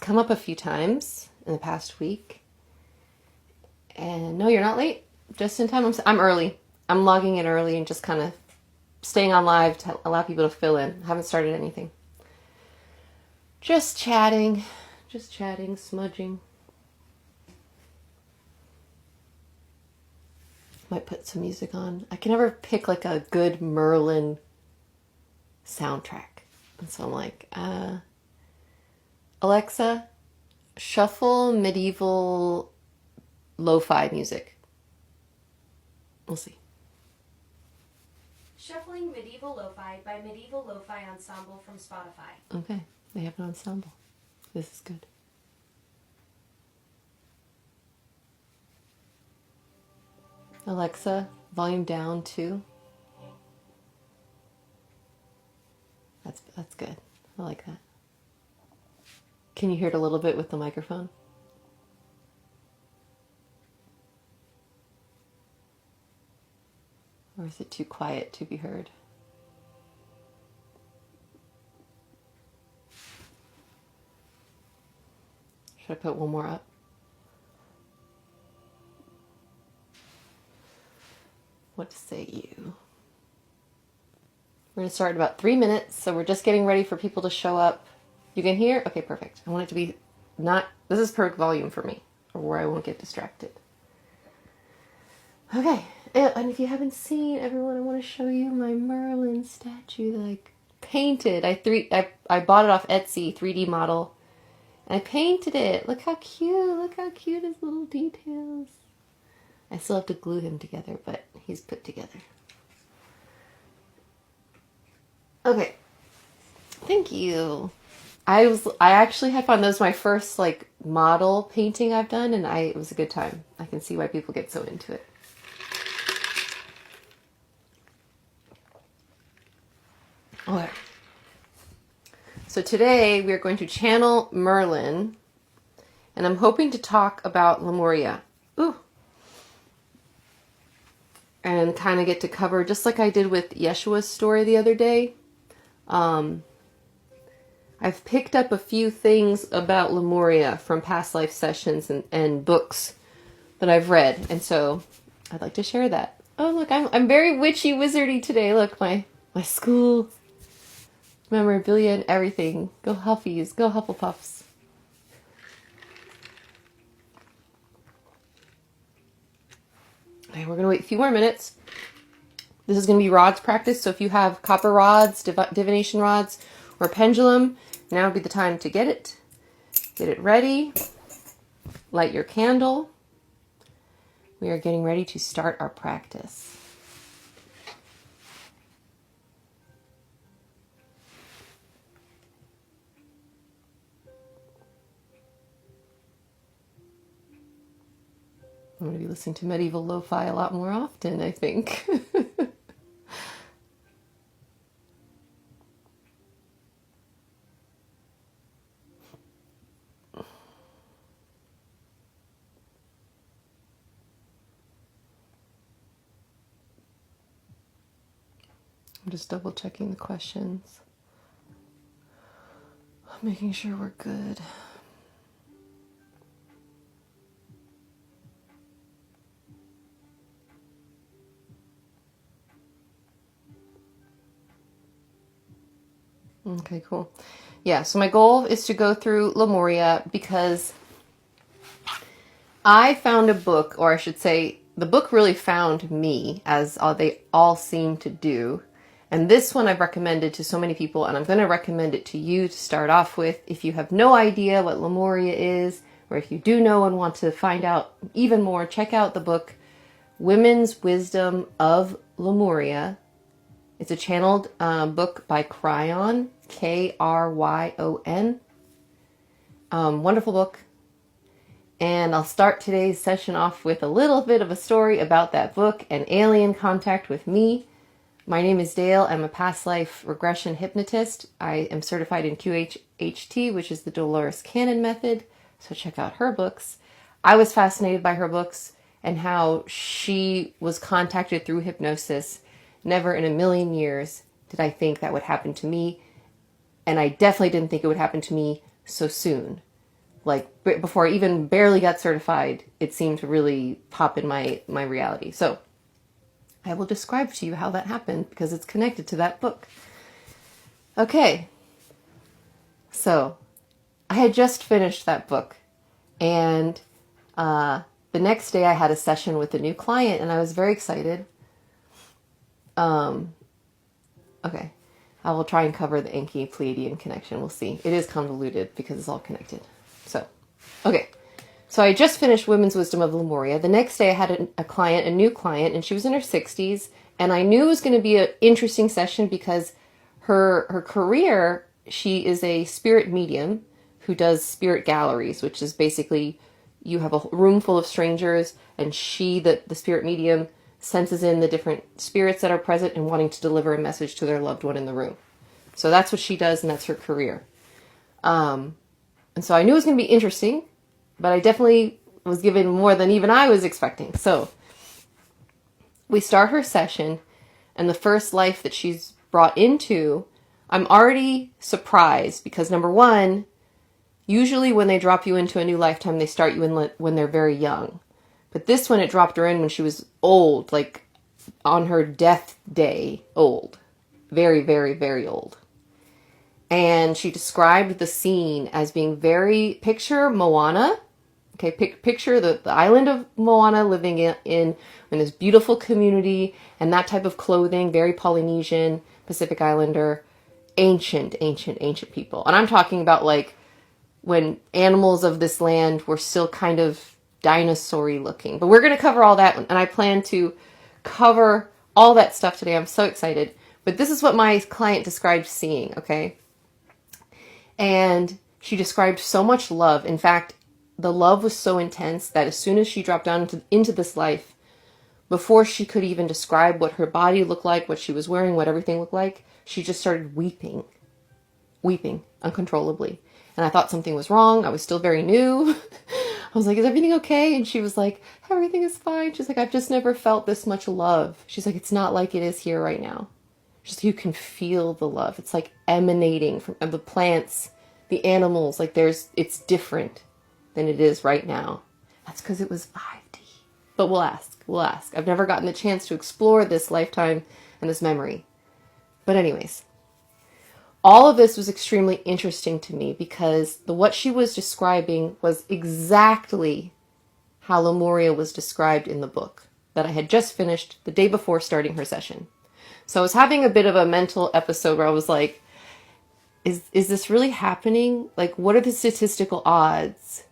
come up a few times in the past week. And no, you're not late. Just in time. I'm early. I'm logging in early and just kind of staying on live to allow people to fill in. I haven't started anything. Just chatting, smudging. Might put some music on. I can never pick like a good Merlin soundtrack. And so I'm like, Alexa, shuffle medieval lo-fi music. We'll see. Shuffling Medieval Lo-Fi by Medieval Lo-Fi Ensemble from Spotify. Okay, they have an ensemble. This is good. Alexa, volume down 2. That's good. I like that. Can you hear it a little bit with the microphone? Or is it too quiet to be heard? Should I put one more up? What say you? We're going to start in about 3 minutes, so we're just getting ready for people to show up. You can hear? Okay, perfect. I want it to be not... This is perfect volume for me, or where I won't get distracted. Okay, and if you haven't seen, everyone, I want to show you my Merlin statue that I painted. I bought it off Etsy, 3D model, and I painted it. Look how cute. Look how cute his little details. I still have to glue him together, but he's put together. Okay. Thank you. I actually had fun. That was my first like model painting I've done, and it was a good time. I can see why people get so into it. Okay. So today we are going to channel Merlin, and I'm hoping to talk about Lemuria. Ooh. And kind of get to cover, just like I did with Yeshua's story the other day. I've picked up a few things about Lemuria from past life sessions and books that I've read, and so I'd like to share that. Oh, look, I'm very witchy wizardy today. Look, my school memorabilia and everything. Go Huffies, go Hufflepuffs. Okay, we're going to wait a few more minutes. This is going to be rods practice, so if you have copper rods, divination rods, or pendulum, now would be the time to get it. Get it ready. Light your candle. We are getting ready to start our practice. I'm going to be listening to medieval lo-fi a lot more often, I think. I'm just double checking the questions. Making sure we're good. Okay, cool. Yeah, so my goal is to go through Lemuria because I found a book, or I should say, the book really found me, as they all seem to do. And this one I've recommended to so many people, and I'm going to recommend it to you to start off with. If you have no idea what Lemuria is, or if you do know and want to find out even more, check out the book, Women's Wisdom of Lemuria. It's a channeled book by Kryon, Kryon. Wonderful book. And I'll start today's session off with a little bit of a story about that book and alien contact with me. My name is Dale. I'm a past life regression hypnotist. I am certified in QHHT, which is the Dolores Cannon method. So check out her books. I was fascinated by her books and how she was contacted through hypnosis. Never in a million years did I think that would happen to me. And I definitely didn't think it would happen to me so soon. like before I even barely got certified, it seemed to really pop in my reality. So I will describe to you how that happened because it's connected to that book. Okay. So I had just finished that book, and the next day I had a session with a new client, and I was very excited. Okay. I will try and cover the Enki-Pleiadian connection. We'll see. It is convoluted because it's all connected. So, okay. So I just finished Women's Wisdom of Lemuria. The next day I had a new client, and she was in her 60s, and I knew it was going to be an interesting session because her career, she is a spirit medium who does spirit galleries, which is basically you have a room full of strangers, and the spirit medium, senses in the different spirits that are present and wanting to deliver a message to their loved one in the room. So that's what she does, and that's her career. And so I knew it was going to be interesting, but I definitely was given more than even I was expecting. So we start her session, and the first life that she's brought into, I'm already surprised because, number one, usually when they drop you into a new lifetime, they start you in when they're very young. But this one, it dropped her in when she was old, like on her death day, old. Very, very, very old. And she described the scene as being very, picture Moana. Okay, picture the island of Moana living in this beautiful community and that type of clothing, very Polynesian, Pacific Islander, ancient people. And I'm talking about like when animals of this land were still kind of dinosaur-y looking. But we're going to cover all that, and I plan to cover all that stuff today. I'm so excited. But this is what my client described seeing, okay? And she described so much love. In fact, the love was so intense that as soon as she dropped down into this life, before she could even describe what her body looked like, what she was wearing, what everything looked like, she just started weeping uncontrollably. And I thought something was wrong. I was still very new. I was like, is everything okay? And she was like, everything is fine. She's like, I've just never felt this much love. She's like, it's not like it is here right now. Just you can feel the love. It's like emanating from the plants, the animals. Like it's different than it is right now. That's because it was 5D. But we'll ask. I've never gotten the chance to explore this lifetime and this memory. But anyways, all of this was extremely interesting to me because what she was describing was exactly how Lemuria was described in the book that I had just finished the day before starting her session. So I was having a bit of a mental episode where I was like, is this really happening? Like, what are the statistical odds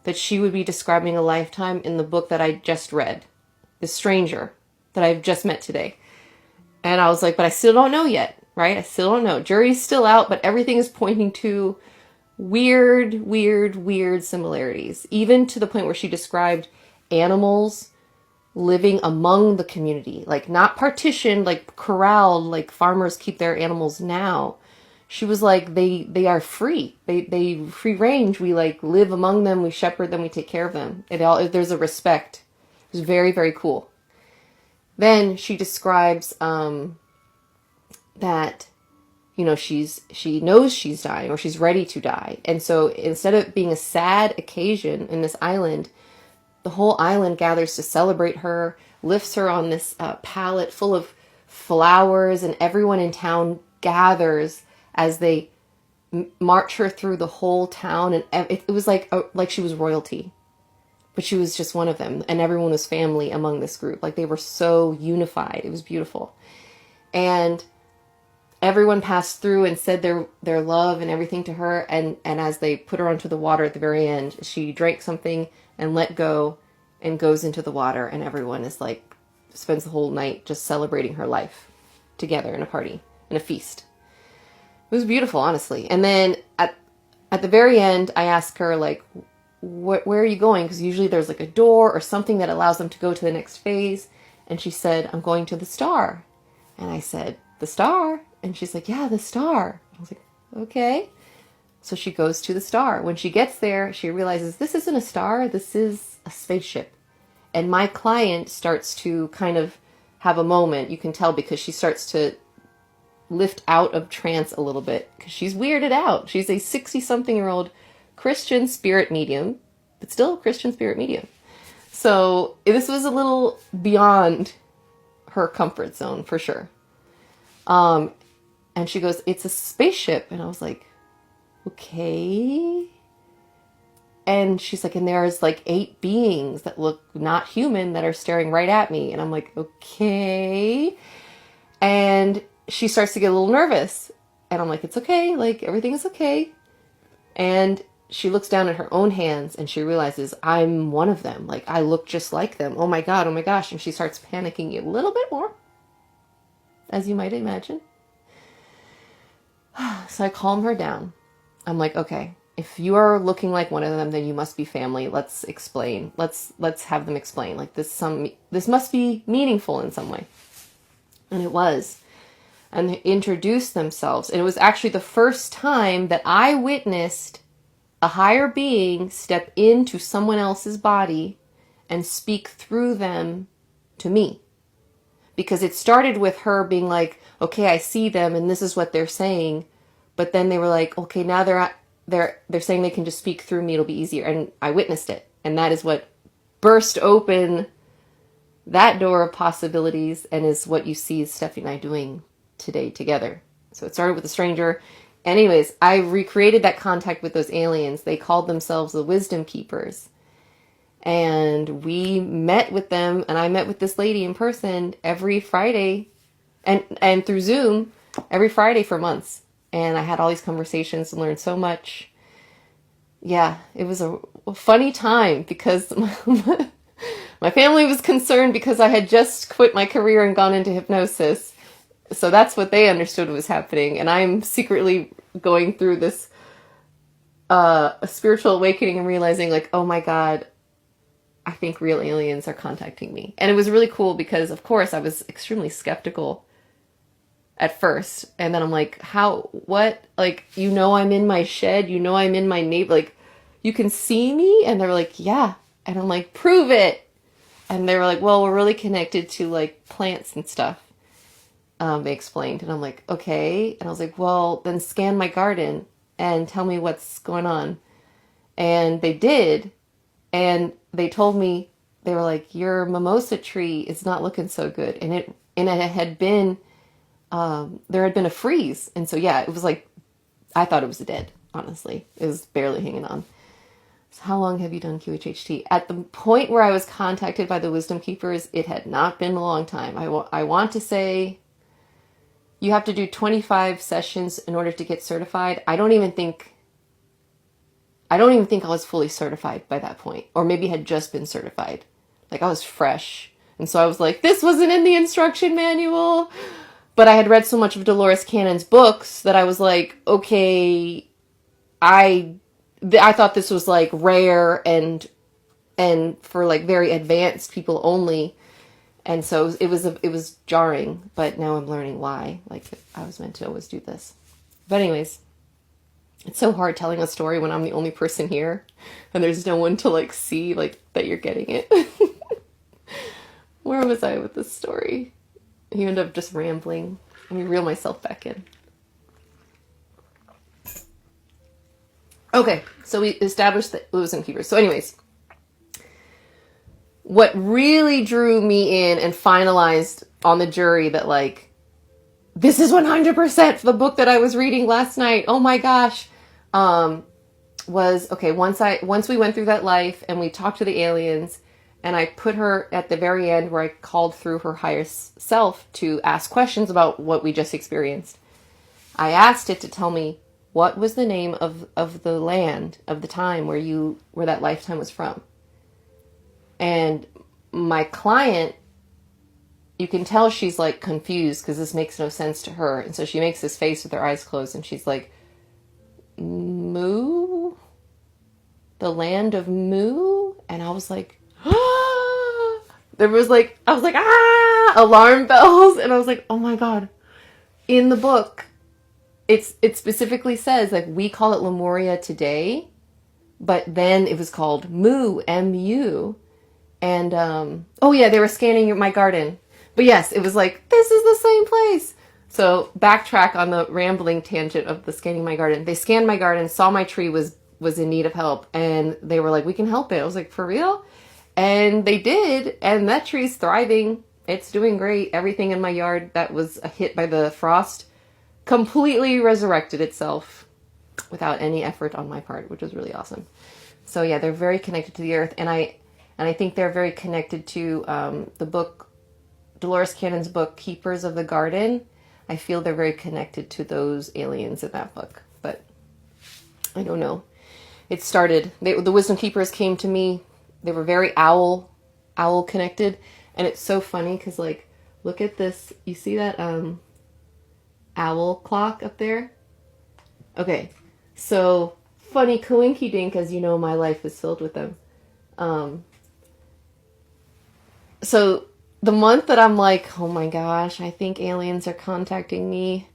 that she would be describing a lifetime in the book that I just read? The stranger that I've just met today. And I was like, but I still don't know yet. Right? I still don't know. Jury's still out, but everything is pointing to weird similarities. Even to the point where she described animals living among the community. Like not partitioned, like corralled, like farmers keep their animals now. She was like, they are free. They free range. We like live among them. We shepherd them. We take care of them. There's a respect. It was very, very cool. Then she describes, that, you know, she knows she's dying or she's ready to die. And so instead of being a sad occasion in this island, the whole island gathers to celebrate her, lifts her on this pallet full of flowers, and everyone in town gathers as they march her through the whole town. And it was like she was royalty, but she was just one of them. And everyone was family among this group. Like they were so unified. It was beautiful. And everyone passed through and said their love and everything to her. And as they put her onto the water at the very end, she drank something and let go and goes into the water. And everyone is like, spends the whole night just celebrating her life together in a party, in a feast. It was beautiful, honestly. And then at the very end, I asked her like, where are you going? Because usually there's like a door or something that allows them to go to the next phase. And she said, I'm going to the star. And I said, the star? And she's like, yeah, the star. I was like, okay. So she goes to the star. When she gets there, she realizes this isn't a star. This is a spaceship. And my client starts to kind of have a moment. You can tell because she starts to lift out of trance a little bit because she's weirded out. She's a 60-something-year-old Christian spirit medium, but still a Christian spirit medium. So this was a little beyond her comfort zone for sure. And she goes, "It's a spaceship." And I was like, "Okay." And she's like, "And there's like 8 beings that look not human that are staring right at me." And I'm like, "Okay." And she starts to get a little nervous. And I'm like, "It's okay. Like, everything is okay." And she looks down at her own hands and she realizes I'm one of them. Like, I look just like them. Oh my God, oh my gosh. And she starts panicking a little bit more, as you might imagine. So I calm her down. I'm like, "Okay, if you are looking like one of them, then you must be family. Let's explain. Let's have them explain. Like, this must be meaningful in some way." And it was. And they introduced themselves. And it was actually the first time that I witnessed a higher being step into someone else's body and speak through them to me. Because it started with her being like, "Okay, I see them and this is what they're saying." But then they were like, "Okay, now they're saying they can just speak through me. It'll be easier." And I witnessed it. And that is what burst open that door of possibilities and is what you see Stephanie and I doing today together. So it started with a stranger. Anyways, I recreated that contact with those aliens. They called themselves the Wisdom Keepers. And we met with them, and I met with this lady in person every Friday and through Zoom every Friday for months. And I had all these conversations and learned so much. Yeah, it was a funny time because my family was concerned because I had just quit my career and gone into hypnosis. So that's what they understood was happening. And I'm secretly going through this spiritual awakening and realizing, like, oh my God, I think real aliens are contacting me. And it was really cool because, of course, I was extremely skeptical at first. And then I'm like, what? Like, I'm in my shed, I'm in my neighbor, like, you can see me? And they're like, "Yeah." And I'm like, "Prove it." And they were like, "Well, we're really connected to like plants and stuff." They explained. And I'm like, "Okay." And I was like, "Well, then scan my garden and tell me what's going on." And they did. And they told me, they were like, "Your mimosa tree is not looking so good." And it had been, there had been a freeze. And so, yeah, it was like, I thought it was dead, honestly. It was barely hanging on. So how long have you done QHHT? At the point where I was contacted by the Wisdom Keepers, it had not been a long time. I want to say you have to do 25 sessions in order to get certified. I don't even think I was fully certified by that point, or maybe had just been certified. Like, I was fresh. And so I was like, this wasn't in the instruction manual. But I had read so much of Dolores Cannon's books that I was like, okay, I thought this was like rare and for like very advanced people only. And so it was jarring, but now I'm learning why. Like, I was meant to always do this. But anyways, it's so hard telling a story when I'm the only person here and there's no one to like see like that you're getting it. Where was I with this story? You end up just rambling. Let me reel myself back in. Okay, so we established that Wisdom Keepers. So anyways, what really drew me in and finalized on the jury that like, this is 100% the book that I was reading last night, oh my gosh, was, okay, once we went through that life and we talked to the aliens, and I put her at the very end where I called through her higher self to ask questions about what we just experienced. I asked it to tell me what was the name of the land, of the time where that lifetime was from. And my client, you can tell she's like confused because this makes no sense to her. And so she makes this face with her eyes closed and she's like, Mu? The land of Mu? And I was like, I was like, alarm bells. And I was like, oh my God. In the book, it specifically says, like, we call it Lemuria today, but then it was called Mu, M-U. And, oh yeah, they were scanning my garden. But yes, it was like, this is the same place. So backtrack on the rambling tangent of the scanning my garden. They scanned my garden, saw my tree was was in need of help, and they were like, we can help it. I was like, for real? And they did, and that tree's thriving. It's doing great. Everything in my yard that was hit by the frost completely resurrected itself without any effort on my part, which was really awesome. So yeah, they're very connected to the earth, and I think they're very connected to the book, Dolores Cannon's book, Keepers of the Garden. I feel they're very connected to those aliens in that book, but I don't know. It started, the Wisdom Keepers came to me. They were very owl connected, and it's so funny because, like, look at this. You see that owl clock up there? Okay, so funny coinky dink, as you know, my life is filled with them. So the month that I'm like, oh my gosh, I think aliens are contacting me,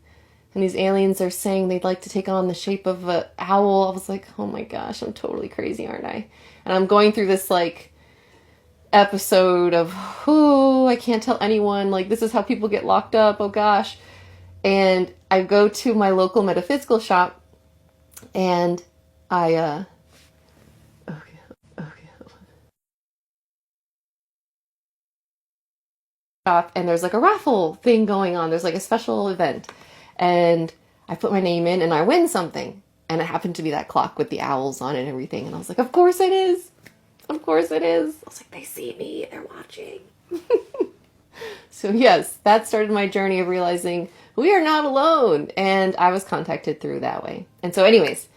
and these aliens are saying they'd like to take on the shape of an owl, I was like, oh my gosh, I'm totally crazy, aren't I? And I'm going through this, like, episode of, oh, I can't tell anyone, like, this is how people get locked up, oh gosh. And I go to my local metaphysical shop, and I, shop, and there's like a raffle thing going on. There's like a special event, and I put my name in and I win something, and it happened to be that clock with the owls on it and everything, and I was like, of course it is, of course it is. I was like, they see me, they're watching. So yes, that started my journey of realizing we are not alone, and I was contacted through that way. And so anyways,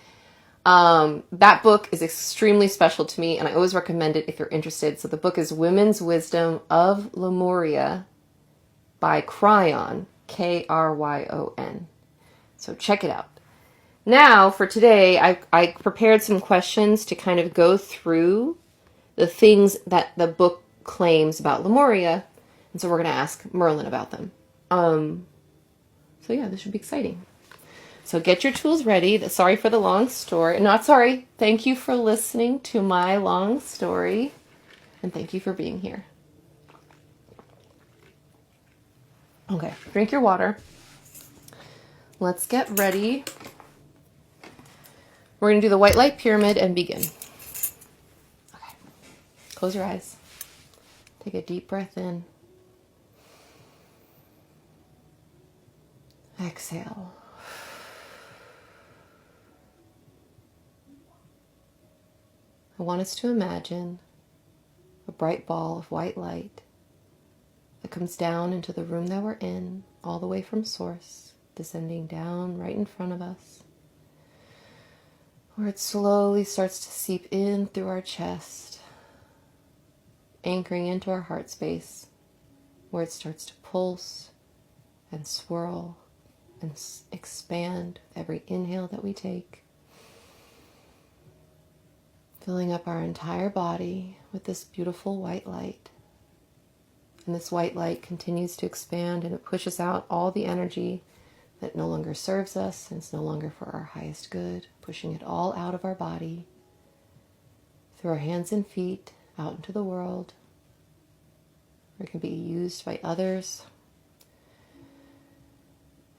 that book is extremely special to me, and I always recommend it if you're interested. So the book is Women's Wisdom of Lemuria by Kryon, Kryon. So check it out. Now, for today, I prepared some questions to kind of go through the things that the book claims about Lemuria, and so we're going to ask Merlin about them. So yeah, this should be exciting. So get your tools ready. Sorry for the long story. Not sorry. Thank you for listening to my long story. And thank you for being here. Okay, drink your water. Let's get ready. We're going to do the white light pyramid and begin. Okay. Close your eyes. Take a deep breath in. Exhale. I want us to imagine a bright ball of white light that comes down into the room that we're in, all the way from source, descending down right in front of us, where it slowly starts to seep in through our chest, anchoring into our heart space, where it starts to pulse and swirl and expand with every inhale that we take, filling up our entire body with this beautiful white light. And this white light continues to expand, and it pushes out all the energy that no longer serves us and it's no longer for our highest good, pushing it all out of our body, through our hands and feet, out into the world, where it can be used by others.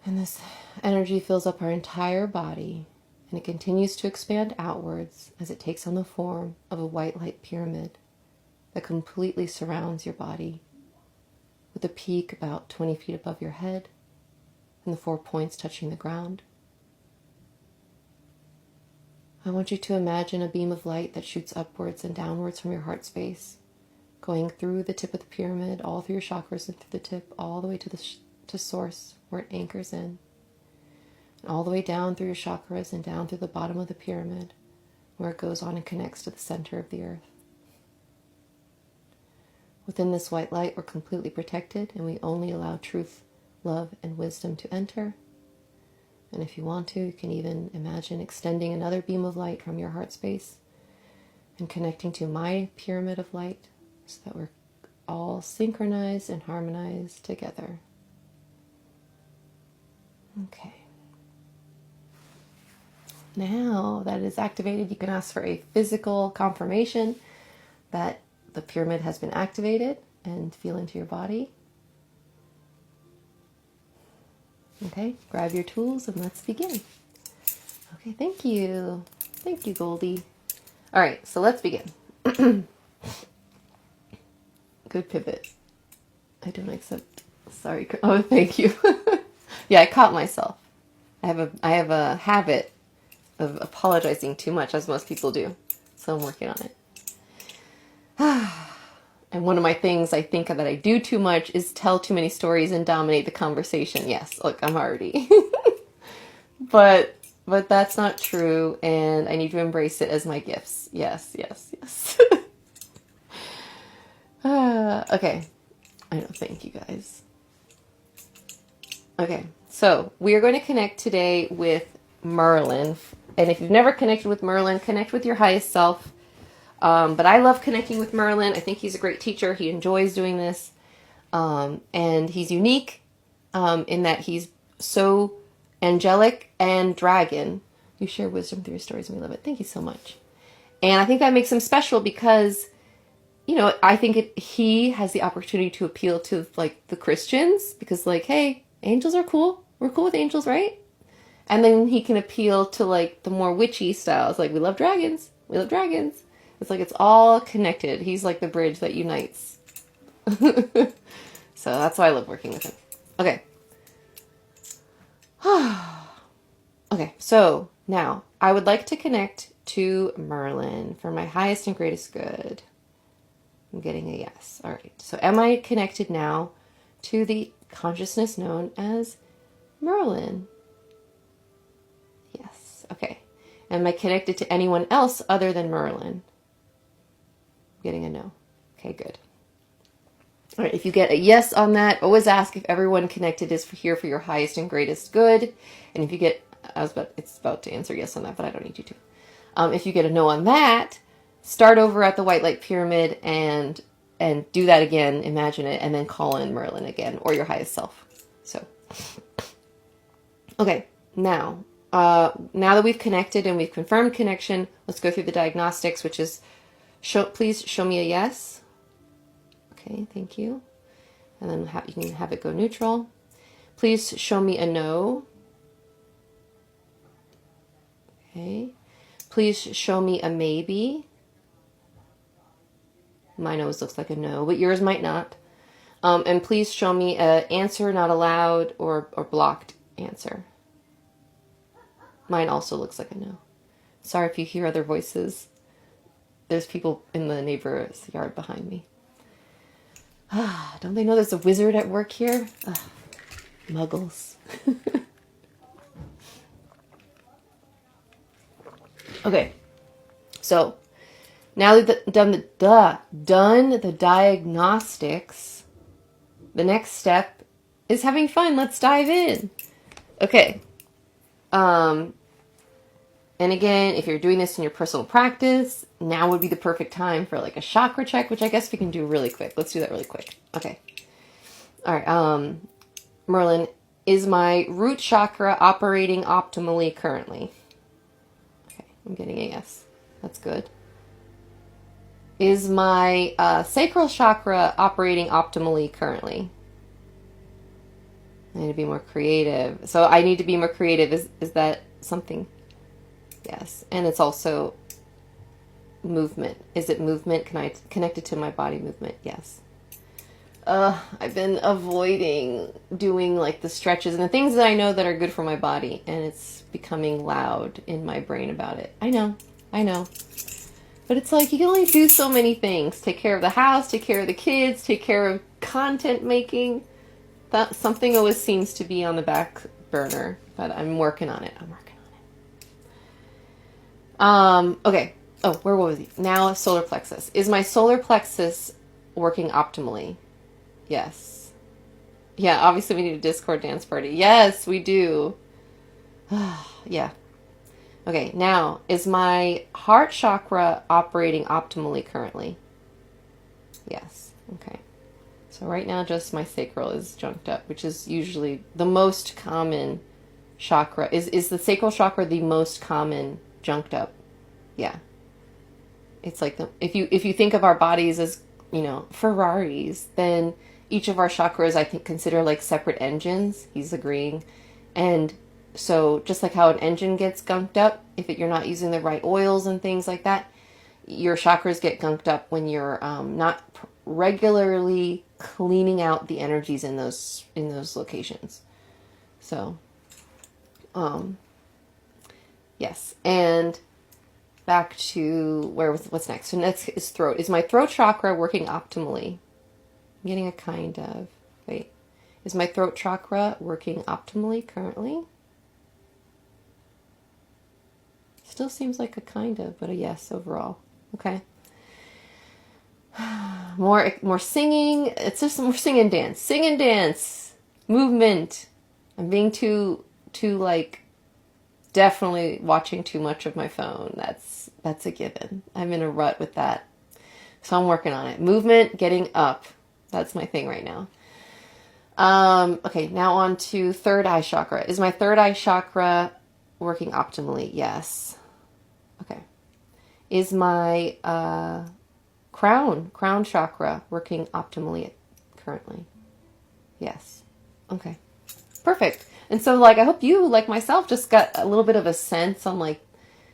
And this energy fills up our entire body, and it continues to expand outwards as it takes on the form of a white light pyramid that completely surrounds your body, with a peak about 20 feet above your head and the 4 points touching the ground. I want you to imagine a beam of light that shoots upwards and downwards from your heart space, going through the tip of the pyramid, all through your chakras and through the tip, all the way to source, where it anchors in, and all the way down through your chakras and down through the bottom of the pyramid, where it goes on and connects to the center of the earth. Within this white light, we're completely protected, and we only allow truth, love, and wisdom to enter. And if you want to, you can even imagine extending another beam of light from your heart space and connecting to my pyramid of light, so that we're all synchronized and harmonized together. Okay. Now that it is activated, you can ask for a physical confirmation that the pyramid has been activated, and feel into your body. Okay, grab your tools and let's begin. Okay, thank you. Thank you, Goldie. All right, so let's begin. Good pivot. I don't accept. Sorry. Oh, thank you. Yeah, I caught myself. I have a habit of apologizing too much, as most people do. So I'm working on it. And one of my things I think that I do too much is tell too many stories and dominate the conversation. Yes, look, I'm already. but that's not true, and I need to embrace it as my gifts. Yes, yes, yes. Okay. I know, thank you guys. Okay, so we are going to connect today with Merlin. And if you've never connected with Merlin, connect with your highest self. But I love connecting with Merlin. I think he's a great teacher. He enjoys doing this. And he's unique in that he's so angelic and dragon. You share wisdom through your stories and we love it. Thank you so much. And I think that makes him special because, you know, I think he has the opportunity to appeal to like the Christians because like, hey, angels are cool. We're cool with angels, right? And then he can appeal to like the more witchy styles. Like we love dragons. We love dragons. It's like it's all connected. He's like the bridge that unites. So that's why I love working with him. Okay. Okay, so now I would like to connect to Merlin for my highest and greatest good. I'm getting a yes. All right. So am I connected now to the consciousness known as Merlin? Yes. Okay. Am I connected to anyone else other than Merlin? I'm getting a no. Okay, good. All right. If you get a yes on that, always ask if everyone connected is here for your highest and greatest good. And if you get, it's about to answer yes on that, but I don't need you to. If you get a no on that, start over at the white light pyramid and do that again, imagine it, and then call in Merlin again, or your highest self. So, okay, now that we've connected and we've confirmed connection, let's go through the diagnostics, which is, please show me a yes. Okay, thank you. And then you can have it go neutral. Please show me a no. Okay. Please show me a maybe. Mine always looks like a no, but yours might not. And please show me an answer not allowed or blocked answer. Mine also looks like a no. Sorry if you hear other voices. There's people in the neighbor's yard behind me. Don't they know there's a wizard at work here? Muggles. Okay, so now that we've done the diagnostics, the next step is having fun. Let's dive in. Okay. And again, if you're doing this in your personal practice, now would be the perfect time for like a chakra check, which I guess we can do really quick. Let's do that really quick. Okay. All right. Merlin, is my root chakra operating optimally currently? Okay, I'm getting a yes. That's good. Is my sacral chakra operating optimally currently? I need to be more creative. So I need to be more creative. Is that something? Yes. And it's also movement. Is it movement? Can I connect it to my body movement? Yes. I've been avoiding doing like the stretches and the things that I know that are good for my body, and it's becoming loud in my brain about it. I know. But it's like you can only do so many things. Take care of the house, take care of the kids, take care of content making. That something always seems to be on the back burner, but I'm working on it. Okay. Oh, where was he? Now solar plexus. Is my solar plexus working optimally? Yes. Yeah, obviously we need a Discord dance party. Yes, we do. Yeah. Okay, now, is my heart chakra operating optimally currently? Yes. Okay. So right now just my sacral is junked up, which is usually the most common chakra. Is the sacral chakra the most common junked up? Yeah. It's like if you think of our bodies as, you know, Ferraris, then each of our chakras I think consider like separate engines. He's agreeing. And So just like how an engine gets gunked up, if you're not using the right oils and things like that, your chakras get gunked up when you're not regularly cleaning out the energies in those locations. So, yes, and back to what's next. So next is throat. Is my throat chakra working optimally? I'm getting a kind of. Wait, is my throat chakra working optimally currently? Still seems like a kind of, but a yes overall. Okay. More singing. It's just more sing and dance, movement. I'm being too like definitely watching too much of my phone. That's a given. I'm in a rut with that, so I'm working on it. Movement, getting up. That's my thing right now. Okay, now on to third eye chakra. Is my third eye chakra working optimally? Yes. Okay. Is my crown chakra working optimally currently? Yes. Okay. Perfect. And so, like, I hope you, like myself, just got a little bit of a sense on, like,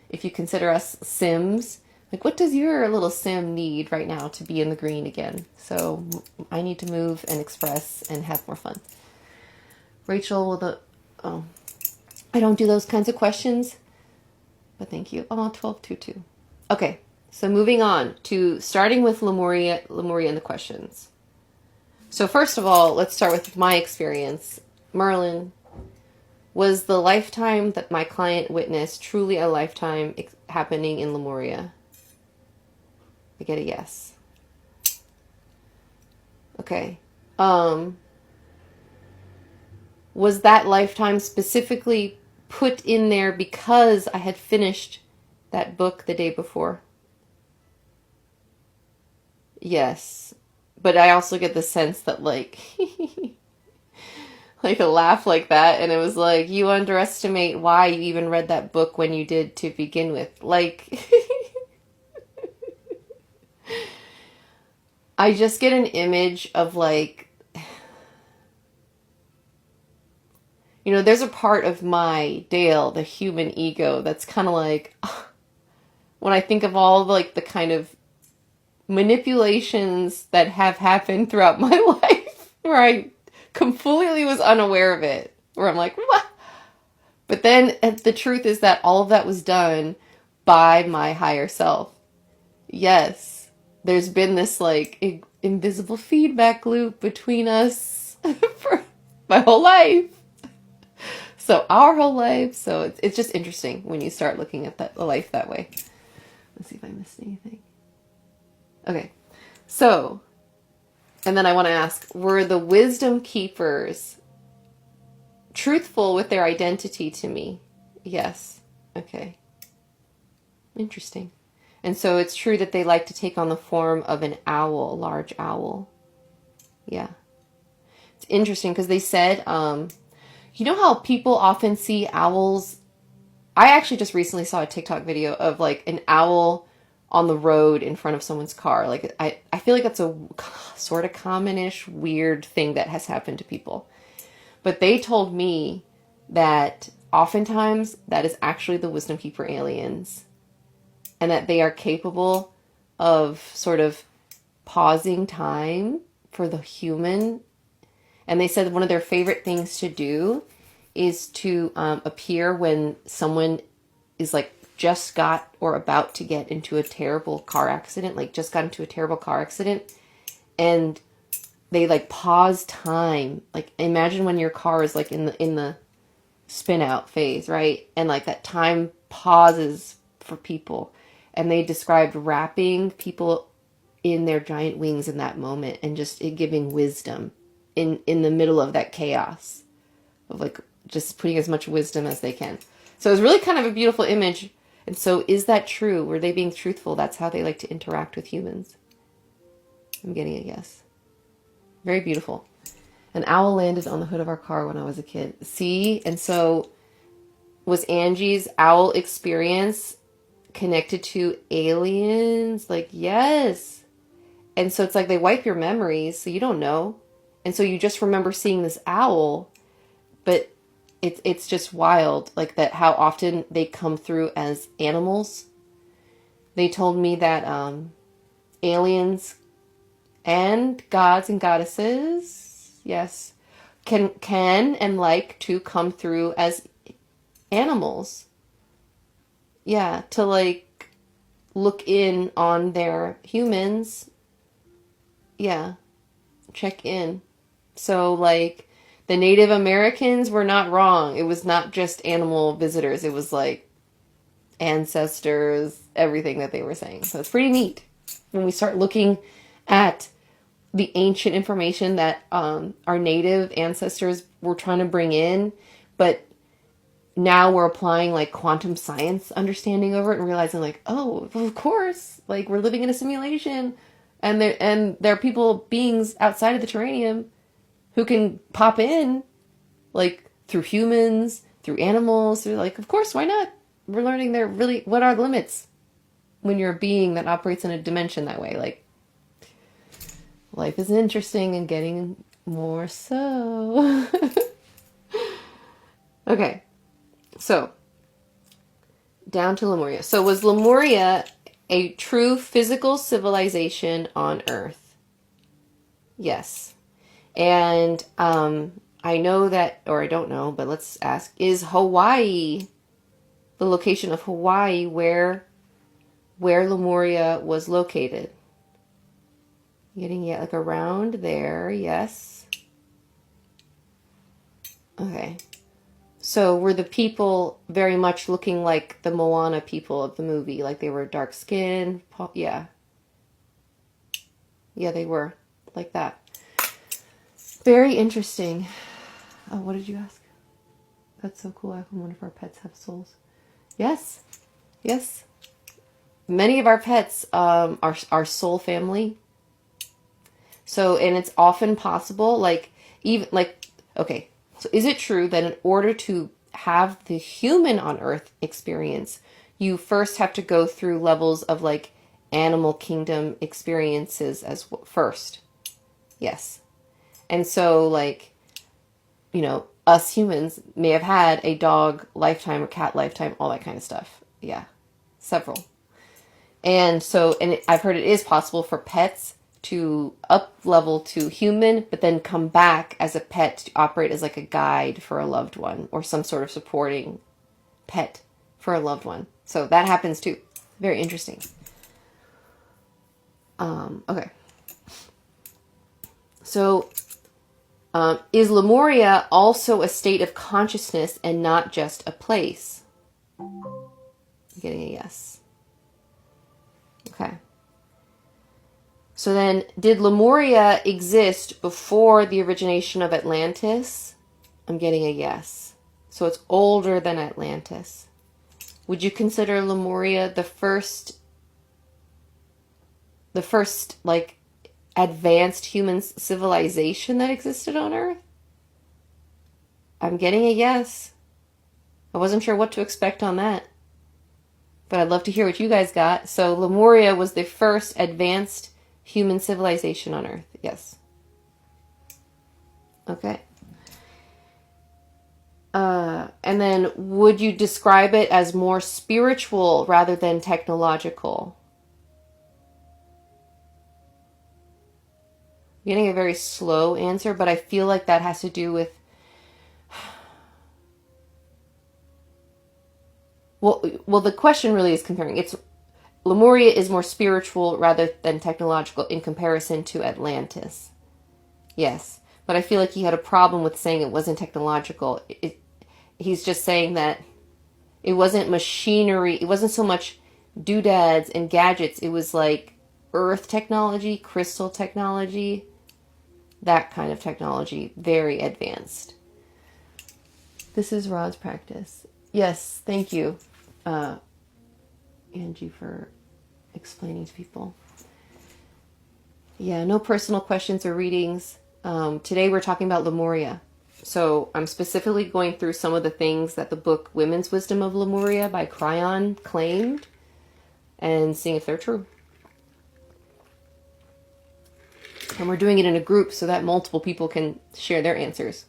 if you consider us Sims, like, what does your little Sim need right now to be in the green again? So I need to move and express and have more fun. Rachel, I don't do those kinds of questions, but thank you. Oh, 1222. Okay, so moving on to starting with Lemuria and the questions. So first of all, let's start with my experience. Merlin, was the lifetime that my client witnessed truly a lifetime happening in Lemuria? I get a yes. Okay. Was that lifetime specifically put in there because I had finished that book the day before? Yes. But I also get the sense that, like, like a laugh like that, and it was like, you underestimate why you even read that book when you did to begin with. Like, I just get an image of, like, you know, there's a part of my Dale, the human ego, that's kind of like, when I think of all, like, the kind of manipulations that have happened throughout my life, where I completely was unaware of it, where I'm like, what? But then the truth is that all of that was done by my higher self. Yes, there's been this, like, invisible feedback loop between us for my whole life. So our whole life. So it's just interesting when you start looking at the life that way. Let's see if I missed anything. Okay, so, and then I want to ask, were the wisdom keepers truthful with their identity to me? Yes. Okay. Interesting. And so it's true that they like to take on the form of an owl, a large owl. Yeah. It's interesting because they said, you know how people often see owls? I actually just recently saw a TikTok video of, like, an owl on the road in front of someone's car. Like, I feel like that's a sort of common-ish weird thing that has happened to people. But they told me that oftentimes that is actually the wisdom keeper aliens, and that they are capable of sort of pausing time for the human. And they said one of their favorite things to do is to appear when someone is, like, just got or about to get into a terrible car accident, like just got into a terrible car accident, and they, like, pause time. Like, imagine when your car is, like, in the spin out phase, right? And, like, that time pauses for people. And they described wrapping people in their giant wings in that moment and just it giving wisdom in the middle of that chaos of, like, just putting as much wisdom as they can. So it was really kind of a beautiful image. And so is that true? Were they being truthful? That's how they like to interact with humans. I'm getting a yes. Very beautiful. An owl landed on the hood of our car when I was a kid. See? And so was Angie's owl experience connected to aliens? Like, yes. And so it's like they wipe your memories, so you don't know. And so you just remember seeing this owl, but it's just wild, like that how often they come through as animals. They told me that aliens and gods and goddesses, yes, can and like to come through as animals. Yeah, to like look in on their humans. Yeah, check in. So like the Native Americans were not wrong. It was not just animal visitors. It was like ancestors, everything that they were saying. So it's pretty neat when we start looking at the ancient information that our native ancestors were trying to bring in, but now we're applying like quantum science understanding over it and realizing like, oh, well, of course, like we're living in a simulation, and there are people, beings outside of the terranium who can pop in, like through humans, through animals. Through like, of course, why not? We're learning there really what are the limits when you're a being that operates in a dimension that way. Like, life is interesting and getting more so. Okay, so down to Lemuria. So was Lemuria a true physical civilization on Earth? Yes. And I know that, or I don't know, but let's ask, is Hawaii, the location of Hawaii, where Lemuria was located? Getting like around there, yes. Okay. So were the people very much looking like the Moana people of the movie? Like they were dark skinned? Yeah. Yeah, they were. Like that. Very interesting. Oh, what did you ask? That's so cool. I wonder if our pets have souls. Yes. Yes. Many of our pets are soul family. So, and it's often possible, like, even, like, okay, so is it true that in order to have the human on Earth experience, you first have to go through levels of, like, animal kingdom experiences as first? Yes. And so, like, you know, us humans may have had a dog lifetime or cat lifetime, all that kind of stuff. Yeah, several. And so, and I've heard it is possible for pets to up level to human, but then come back as a pet to operate as like a guide for a loved one or some sort of supporting pet for a loved one. So that happens too. Very interesting. Okay. So, is Lemuria also a state of consciousness and not just a place? I'm getting a yes. Okay. So then, did Lemuria exist before the origination of Atlantis? I'm getting a yes. So it's older than Atlantis. Would you consider Lemuria the first like advanced human civilization that existed on Earth? I'm getting a yes. I wasn't sure what to expect on that, but I'd love to hear what you guys got. So Lemuria was the first advanced human civilization on Earth. Yes. Okay. And then would you describe it as more spiritual rather than technological? I'm getting a very slow answer, but I feel like that has to do with well, the question really is comparing. It's Lemuria is more spiritual rather than technological in comparison to Atlantis. Yes, but I feel like he had a problem with saying it wasn't technological. He's just saying that it wasn't machinery. It wasn't so much doodads and gadgets. It was like earth technology, crystal technology, that kind of technology. Very advanced. This is Rod's practice. Yes, thank you, Angie, for explaining to people. Yeah, no personal questions or readings. Today we're talking about Lemuria. So I'm specifically going through some of the things that the book Women's Wisdom of Lemuria by Cryon claimed and seeing if they're true. And we're doing it in a group so that multiple people can share their answers.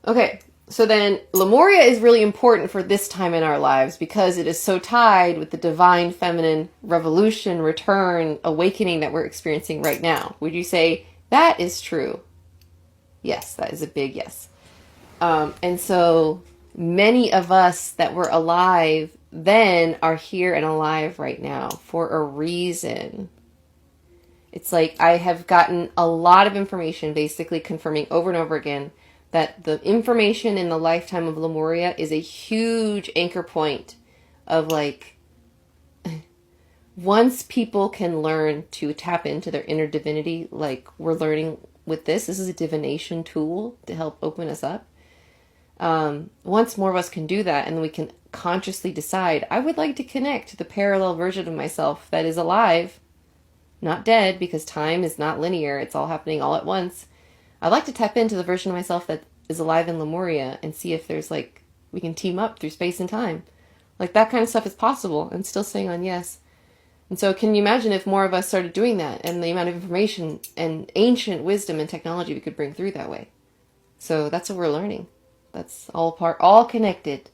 Okay, so then Lemuria is really important for this time in our lives because it is so tied with the divine feminine revolution, return, awakening that we're experiencing right now. Would you say that is true? Yes, that is a big yes. And so many of us that were alive then are here and alive right now for a reason. It's like I have gotten a lot of information basically confirming over and over again that the information in the lifetime of Lemuria is a huge anchor point of like, once people can learn to tap into their inner divinity, like we're learning with this is a divination tool to help open us up. Once more of us can do that, and we can consciously decide, I would like to connect to the parallel version of myself that is alive, not dead, because time is not linear. It's all happening all at once. I'd like to tap into the version of myself that is alive in Lemuria and see if there's like, we can team up through space and time. Like that kind of stuff is possible, and still saying on yes. And so can you imagine if more of us started doing that and the amount of information and ancient wisdom and technology we could bring through that way? So that's what we're learning. That's all connected.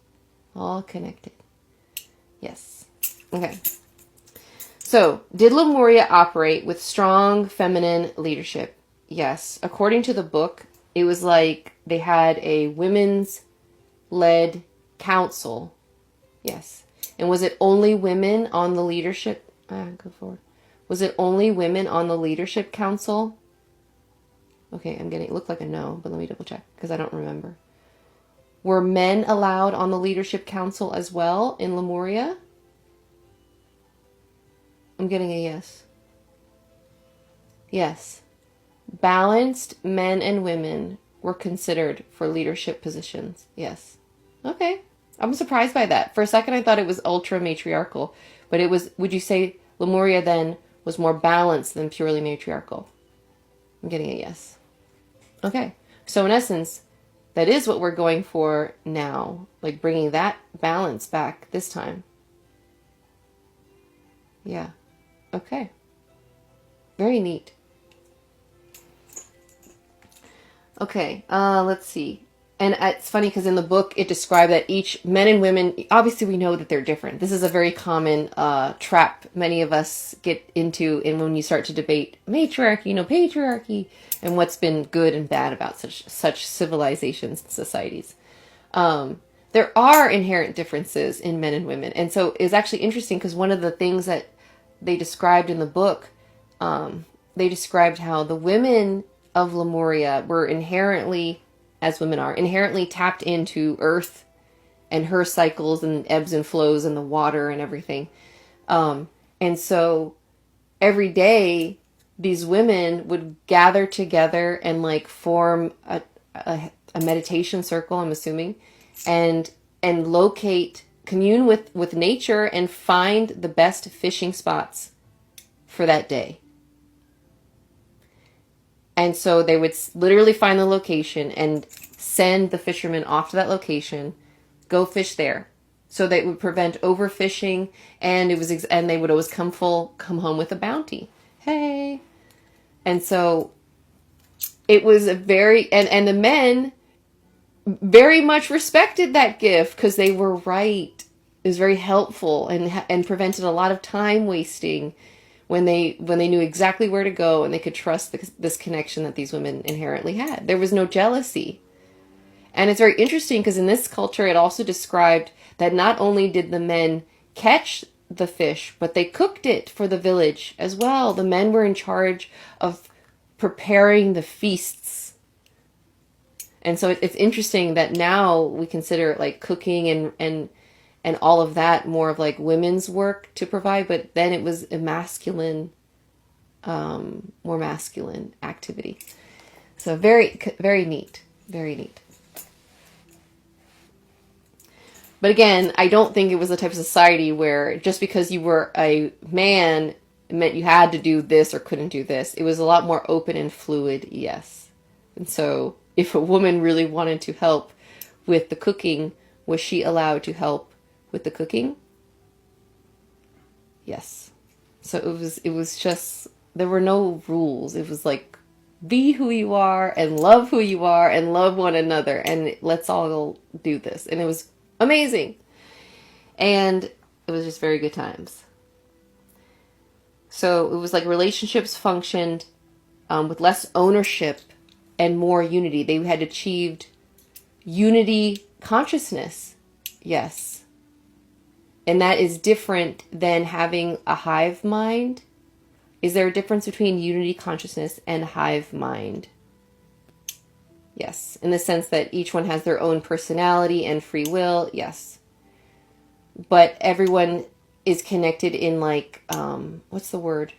All connected. Yes. Okay. So, did Lemuria operate with strong feminine leadership? Yes. According to the book, it was like they had a women's led council. Yes. And was it only women on the leadership? Go forward. Was it only women on the leadership council? Okay, it looked like a no, but let me double check because I don't remember. Were men allowed on the leadership council as well in Lemuria? I'm getting a yes. Yes. Balanced men and women were considered for leadership positions. Yes. Okay. I'm surprised by that. For a second I thought it was ultra matriarchal, but it was, would you say Lemuria then was more balanced than purely matriarchal? I'm getting a yes. Okay. So in essence, that is what we're going for now, like bringing that balance back this time. Yeah. Okay. Very neat. Okay, let's see. And it's funny because in the book it described that each men and women, obviously we know that they're different. This is a very common trap many of us get into in when you start to debate matriarchy, patriarchy, and what's been good and bad about such civilizations and societies. There are inherent differences in men and women. And so it was actually interesting because one of the things that they described in the book, they described how the women of Lemuria were inherently, as women are, inherently tapped into Earth and her cycles and ebbs and flows and the water and everything. And so every day these women would gather together and like form a meditation circle, I'm assuming, and commune with nature and find the best fishing spots for that day. And so they would literally find the location and send the fishermen off to that location, go fish there. So that would prevent overfishing, and they would always come home with a bounty. Hey. And so it was and the men very much respected that gift because they were right. It was very helpful and prevented a lot of time wasting when they knew exactly where to go and they could trust this connection that these women inherently had. There was no jealousy. And it's very interesting because in this culture it also described that not only did the men catch the fish, but they cooked it for the village as well. The men were in charge of preparing the feasts. And so it's interesting that now we consider like cooking and all of that more of like women's work to provide, but then it was a masculine, more masculine activity. So very, very neat, very neat. But again, I don't think it was the type of society where just because you were a man it meant you had to do this or couldn't do this. It was a lot more open and fluid, yes. And so if a woman really wanted to help with the cooking, was she allowed to help with the cooking? Yes. So it was just, there were no rules. It was like be who you are and love who you are and love one another. And let's all do this. And it was amazing. And it was just very good times. So it was like relationships functioned with less ownership and more unity. They had achieved unity consciousness. Yes. And that is different than having a hive mind. Is there a difference between unity consciousness and hive mind? Yes. In the sense that each one has their own personality and free will. Yes. But everyone is connected in like, what's the word?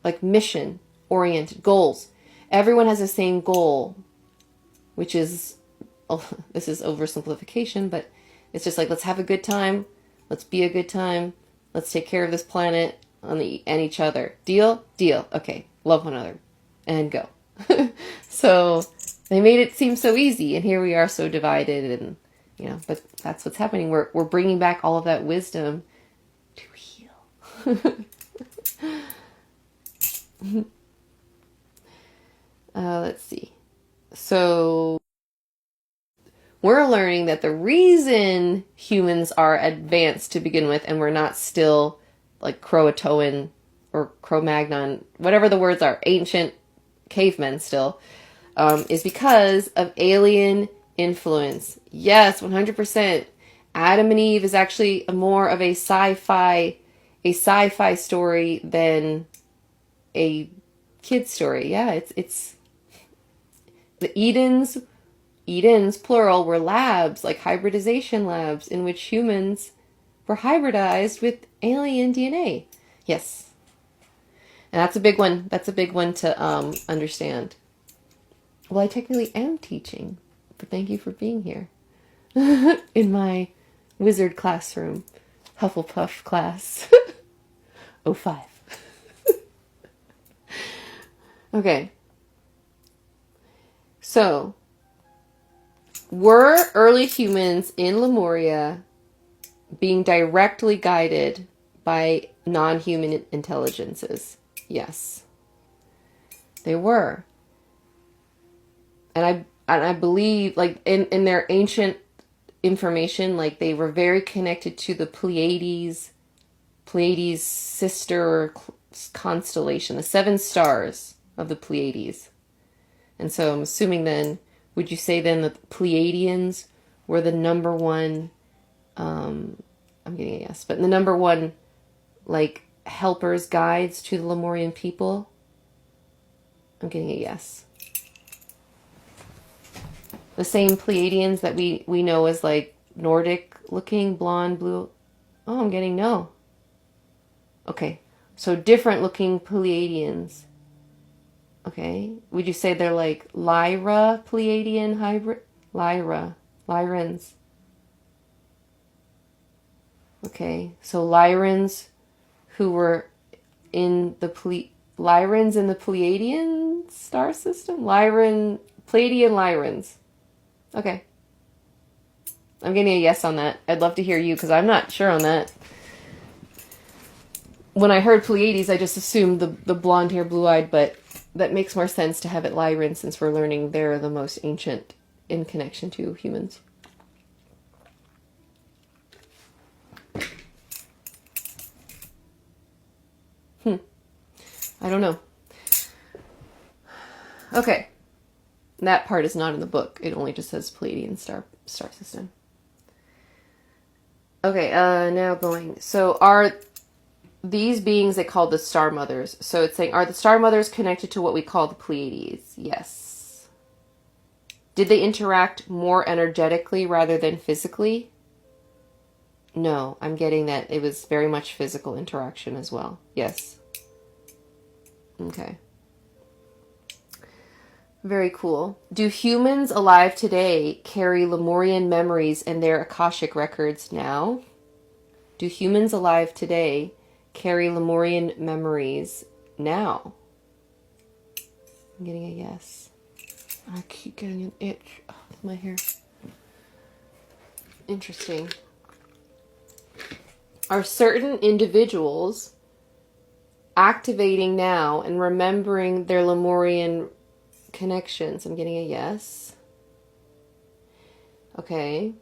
Like mission oriented goals. Everyone has the same goal, which is, oh, this is oversimplification, but it's just like, let's have a good time. Let's be a good time. Let's take care of this planet and each other. Deal? Deal. Okay. Love one another. And go. So they made it seem so easy. And here we are so divided. And, you know, but that's what's happening. We're bringing back all of that wisdom to heal. Let's see. So we're learning that the reason humans are advanced to begin with and we're not still like Croatoan or Cro-Magnon, whatever the words are, ancient cavemen still, is because of alien influence. Yes, 100%. Adam and Eve is actually more of a sci-fi story than a kid's story. Yeah, it's the Edens, plural, were labs, like hybridization labs, in which humans were hybridized with alien DNA. Yes. And that's a big one. That's a big one to understand. Well, I technically am teaching, but thank you for being here in my wizard classroom, Hufflepuff class. Oh, 05. Okay. So, were early humans in Lemuria being directly guided by non-human intelligences? Yes. They were. And I believe, like, in their ancient information, like, they were very connected to the Pleiades sister constellation, the 7 stars of the Pleiades. And so I'm assuming then, would you say then that the Pleiadians were the number one, I'm getting a yes, but the number one, like, helpers, guides to the Lemurian people? I'm getting a yes. The same Pleiadians that we know as, like, Nordic looking, blonde, blue. Oh, I'm getting no. Okay, so different looking Pleiadians. Okay, would you say they're like Lyra Pleiadian hybrid? Lyrans. Okay, so Lyrans who were in the Lyrans in the Pleiadian star system? Pleiadian Lyrans. Okay. I'm getting a yes on that. I'd love to hear you because I'm not sure on that. When I heard Pleiades, I just assumed the blonde hair, blue-eyed, but that makes more sense to have it Lyran since we're learning they're the most ancient in connection to humans. I don't know. Okay. That part is not in the book. It only just says Pleiadian star system. Okay, now going. So are these beings they call the star mothers? So it's saying, are the star mothers connected to what we call the Pleiades? Yes. Did they interact more energetically rather than physically? No, I'm getting that it was very much physical interaction as well. Yes. Okay. Very cool. Do humans alive today carry Lemurian memories in their Akashic records now? Do humans alive today carry Lemurian memories now? I'm getting a yes. I keep getting an itch. Oh, my hair. Interesting. Are certain individuals activating now and remembering their Lemurian Connections. I'm getting a yes. Okay.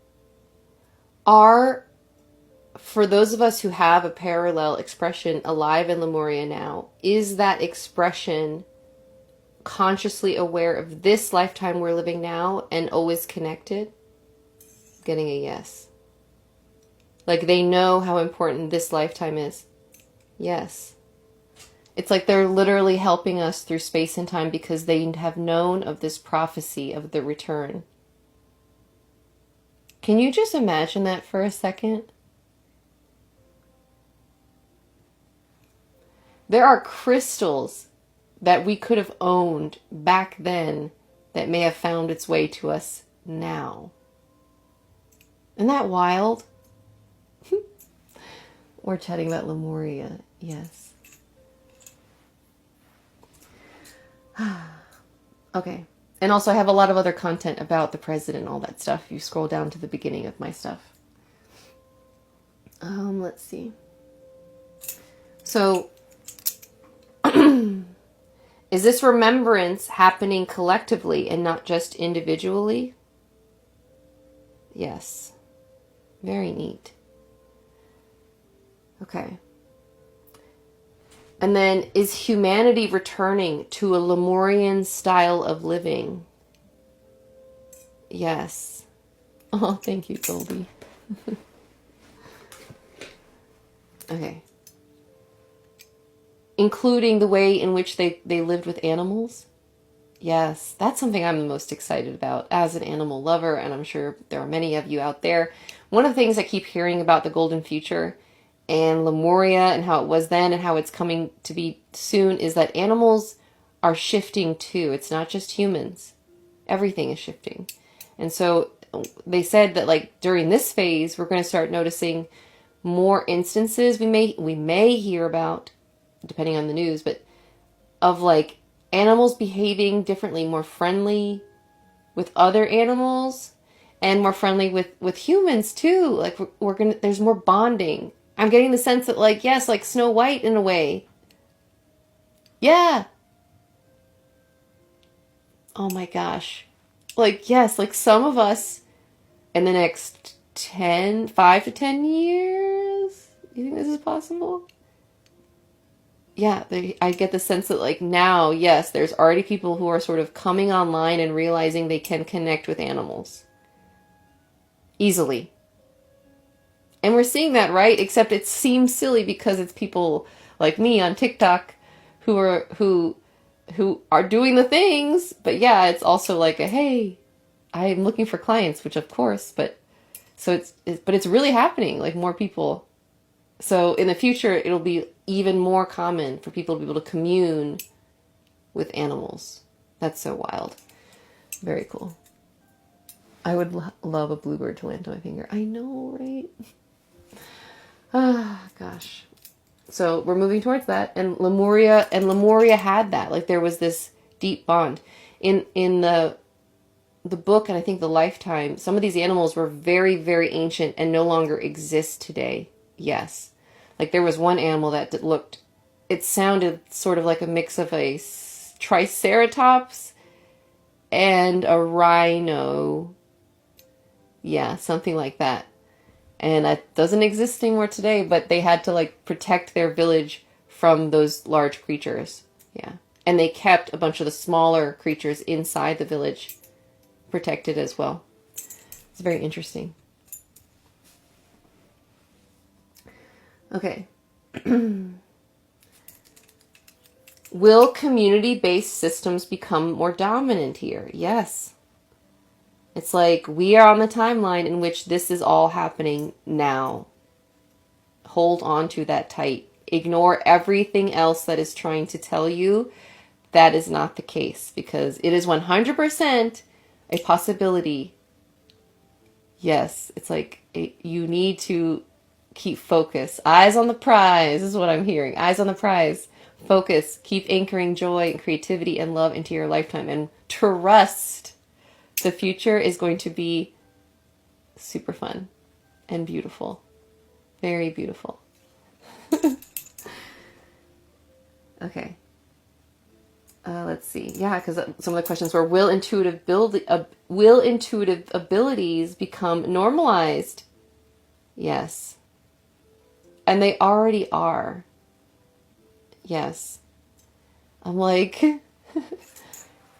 For those of us who have a parallel expression alive in Lemuria now, is that expression consciously aware of this lifetime we're living now and always connected? Getting a yes. Like they know how important this lifetime is. Yes. It's like they're literally helping us through space and time because they have known of this prophecy of the return. Can you just imagine that for a second? There are crystals that we could have owned back then that may have found its way to us now. Isn't that wild? We're chatting about Lemuria, yes. Okay. And also I have a lot of other content about the president and all that stuff. If you scroll down to the beginning of my stuff. Let's see. So, is this remembrance happening collectively and not just individually? Yes. Very neat. Okay. And then, is humanity returning to a Lemurian style of living? Yes. Oh, thank you, Goldie. Okay. Including the way in which they lived with animals? Yes, that's something I'm the most excited about as an animal lover, and I'm sure there are many of you out there. One of the things I keep hearing about the golden future and Lemuria and how it was then and how it's coming to be soon is that animals are shifting too. It's not just humans. Everything is shifting. And so they said that like during this phase, we're going to start noticing more instances we may hear about, depending on the news, but of like animals behaving differently, more friendly with other animals and more friendly with humans too. Like we're going to, there's more bonding. I'm getting the sense that like, yes, like Snow White in a way. Yeah. Oh my gosh. Like, yes, like some of us in the next 5 to 10 years, you think this is possible? Yeah, I get the sense that like now, yes, there's already people who are sort of coming online and realizing they can connect with animals easily. And we're seeing that, right? Except it seems silly because it's people like me on TikTok who are doing the things. But yeah, it's also like a hey, I'm looking for clients, which of course, but it's really happening, like more people. So in the future, it'll be even more common for people to be able to commune with animals. That's so wild. Very cool. I would love a bluebird to land on my finger. I know, right? Ah, gosh. So we're moving towards that. And Lemuria had that. Like there was this deep bond. In the book, and I think the Lifetime, some of these animals were very, very ancient and no longer exist today. Yes. Like there was one animal that it sounded sort of like a mix of a triceratops and a rhino. Yeah, something like that. And that doesn't exist anymore today, but they had to like protect their village from those large creatures. Yeah. And they kept a bunch of the smaller creatures inside the village protected as well. It's very interesting. Okay. Will community-based systems become more dominant here? Yes. It's like we are on the timeline in which this is all happening now. Hold on to that tight. Ignore everything else that is trying to tell you that is not the case, because it is 100% a possibility. Yes, it's like you need to keep focus. Eyes on the prize is what I'm hearing. Eyes on the prize. Focus. Keep anchoring joy and creativity and love into your lifetime. And trust the future is going to be super fun and beautiful. Very beautiful. Okay. Let's see. Yeah, because some of the questions were, will intuitive abilities become normalized? Yes. And they already are. Yes. I'm like,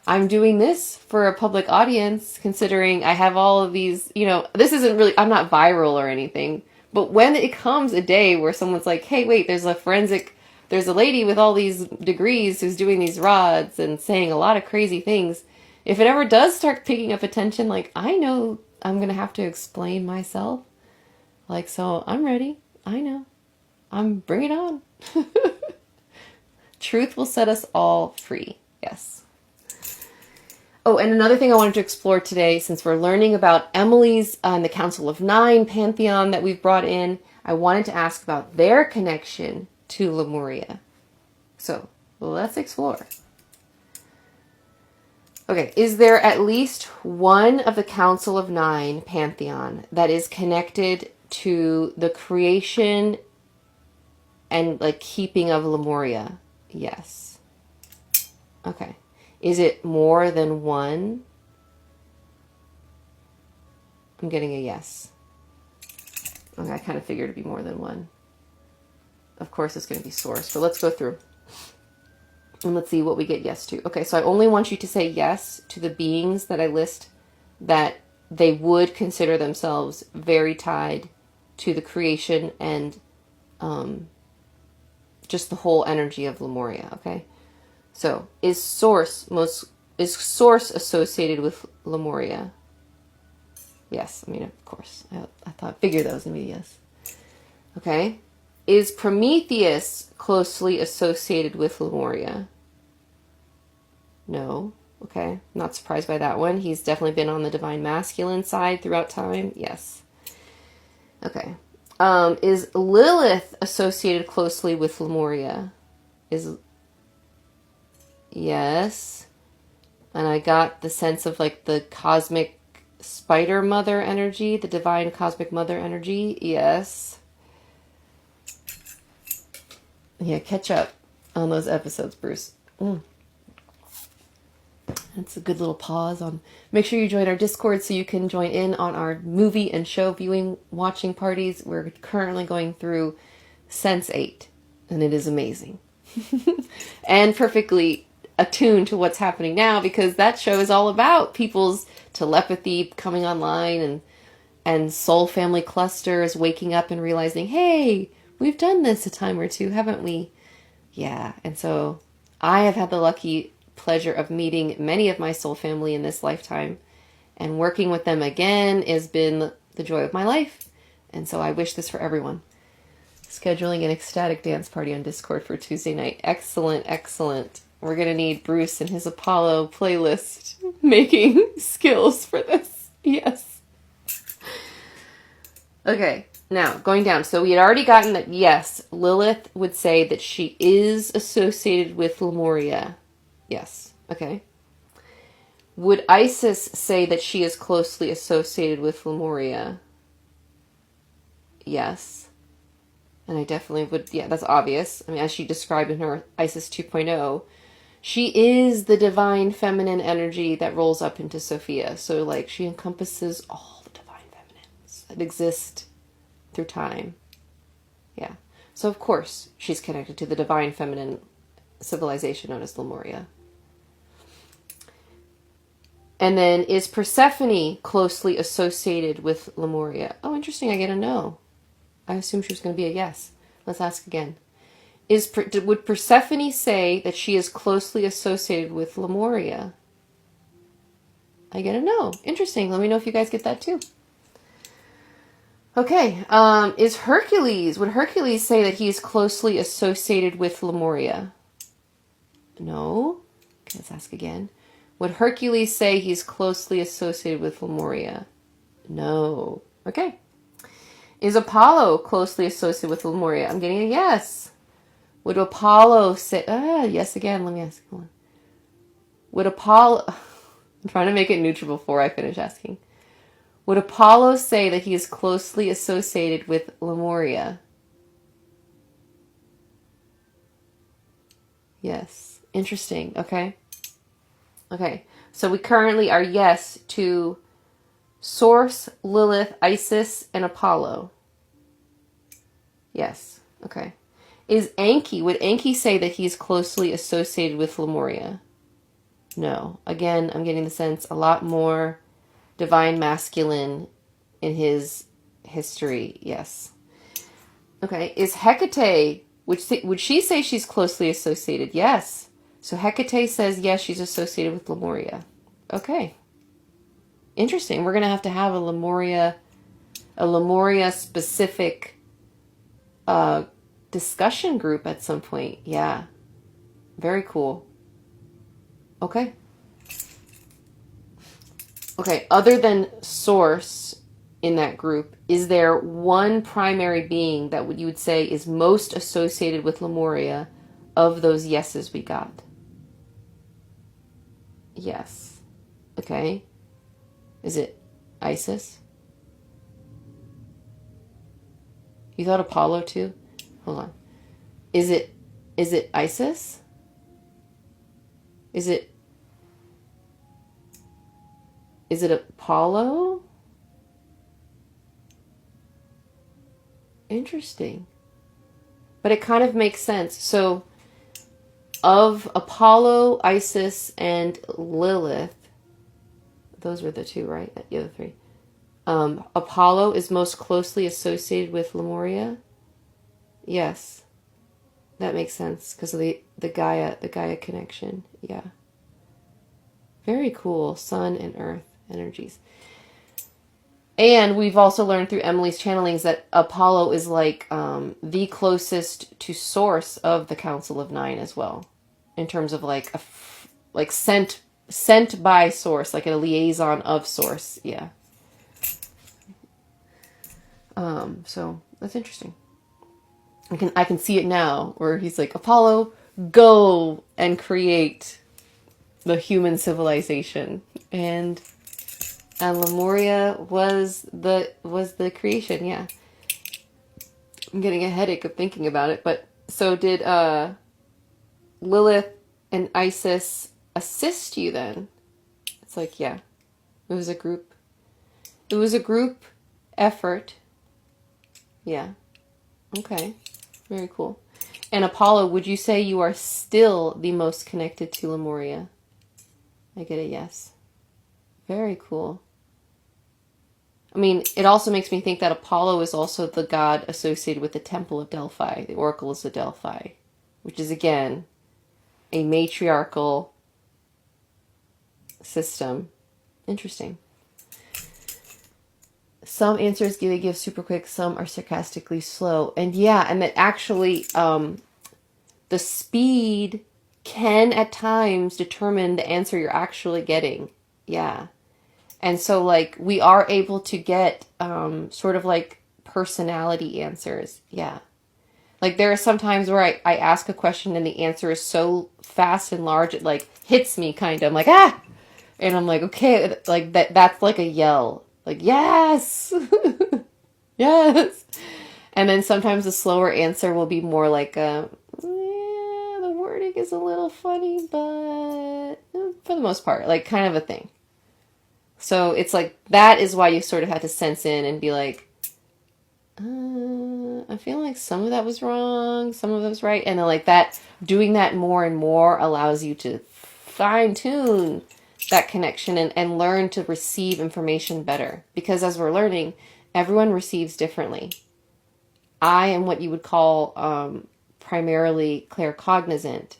I'm doing this for a public audience, considering I have all of these, this isn't really, I'm not viral or anything. But when it comes a day where someone's like, hey, wait, there's a lady with all these degrees who's doing these rods and saying a lot of crazy things. If it ever does start picking up attention, like, I know I'm going to have to explain myself. Like, so I'm ready. I know. Bring it on. Truth will set us all free. Yes. Oh, and another thing I wanted to explore today, since we're learning about Emily's and the Council of Nine pantheon that we've brought in, I wanted to ask about their connection to Lemuria. So, let's explore. Okay, is there at least one of the Council of Nine pantheon that is connected to the creation and like keeping of Lemuria? Yes. Okay. Is it more than one? I'm getting a yes. Okay, I kind of figured it'd be more than one. Of course it's going to be source, but let's go through. And let's see what we get yes to. Okay, so I only want you to say yes to the beings that I list that they would consider themselves very tied to the creation and just the whole energy of Lemuria, okay? So, is source associated with Lemuria? Yes, I mean, of course. I figured that was going to be yes. Okay. Is Prometheus closely associated with Lemuria? No. Okay. Not surprised by that one. He's definitely been on the divine masculine side throughout time. Yes. Okay. Is Lilith associated closely with Lemuria? Yes. And I got the sense of like the cosmic spider mother energy, the divine cosmic mother energy. Yes. Yeah, catch up on those episodes, Bruce. That's a good little pause on. Make sure you join our Discord so you can join in on our movie and show watching parties. We're currently going through Sense8, and it is amazing. And perfectly attuned to what's happening now, because that show is all about people's telepathy coming online and soul family clusters waking up and realizing, hey, we've done this a time or two, haven't we? Yeah, and so I have had the lucky pleasure of meeting many of my soul family in this lifetime, and working with them again has been the joy of my life, and so I wish this for everyone. Scheduling an ecstatic dance party on Discord for Tuesday night. Excellent, excellent. We're going to need Bruce and his Apollo playlist making skills for this. Yes. Okay, now going down. So we had already gotten that, yes, Lilith would say that she is associated with Lemuria. Yes, okay. Would Isis say that she is closely associated with Lemuria? Yes. And I definitely would, yeah, that's obvious. I mean, as she described in her Isis 2.0, she is the divine feminine energy that rolls up into Sophia. So, like, she encompasses all the divine feminines that exist through time. Yeah. So, of course, she's connected to the divine feminine civilization known as Lemuria. And then, is Persephone closely associated with Lemuria? Oh, interesting. I get a no. I assume she was going to be a yes. Let's ask again. Would Persephone say that she is closely associated with Lemuria? I get a no. Interesting. Let me know if you guys get that too. Okay. Would Hercules say that he's closely associated with Lemuria? No. Okay, let's ask again. Would Hercules say he's closely associated with Lemuria? No. Okay. Is Apollo closely associated with Lemuria? I'm getting a yes. Would Apollo say... yes again. Let me ask. Hold on. Would Apollo... I'm trying to make it neutral before I finish asking. Would Apollo say that he is closely associated with Lemuria? Yes. Interesting. Okay. Okay. So we currently are yes to Source, Lilith, Isis, and Apollo. Yes. Okay. Would Enki say that he's closely associated with Lemuria? No. Again, I'm getting the sense a lot more divine masculine in his history. Yes. Okay. Is Hecate, would she say she's closely associated? Yes. So Hecate says yes, she's associated with Lemuria. Okay. Interesting. We're going to have a Lemuria specific discussion group at some point. Yeah. Very cool. Okay. Okay. Other than Source in that group, is there one primary being that you would say is most associated with Lemuria of those yeses we got? Yes. Okay. Is it Isis? You thought Apollo too? Hold on. Is it Isis? Is it Apollo? Interesting. But it kind of makes sense. So of Apollo, Isis, and Lilith, those were the two, right? The other three. Apollo is most closely associated with Lemuria. Yes, that makes sense because of the Gaia connection. Yeah, very cool. Sun and Earth energies. And we've also learned through Emily's channelings that Apollo is like the closest to Source of the Council of Nine as well, in terms of like sent by Source, like a liaison of Source. Yeah. So that's interesting. I can see it now where he's like, Apollo, go and create the human civilization, and Lemuria was the creation. Yeah, I'm getting a headache of thinking about it. But so did Lilith and Isis assist you then? It's like, yeah, it was a group. It was a group effort. Yeah. Okay. Very cool. And Apollo, would you say you are still the most connected to Lemuria? I get a yes. Very cool. I mean, it also makes me think that Apollo is also the god associated with the Temple of Delphi, the Oracles of Delphi, which is, again, a matriarchal system. Interesting. Some answers they give super quick, some are sarcastically slow. And yeah, and that actually the speed can at times determine the answer you're actually getting. Yeah. And so like we are able to get sort of like personality answers. Yeah. Like there are some times where I ask a question and the answer is so fast and large it like hits me kind of. I'm like, ah! And I'm like, okay, like that's like a yell. Like, yes! Yes! And then sometimes the slower answer will be more like, yeah, the wording is a little funny, but for the most part, like kind of a thing. So it's like, that is why you sort of have to sense in and be like, I feel like some of that was wrong, some of it was right. And then like that, doing that more and more allows you to fine tune that connection and learn to receive information better. Because as we're learning, everyone receives differently. I am what you would call primarily claircognizant.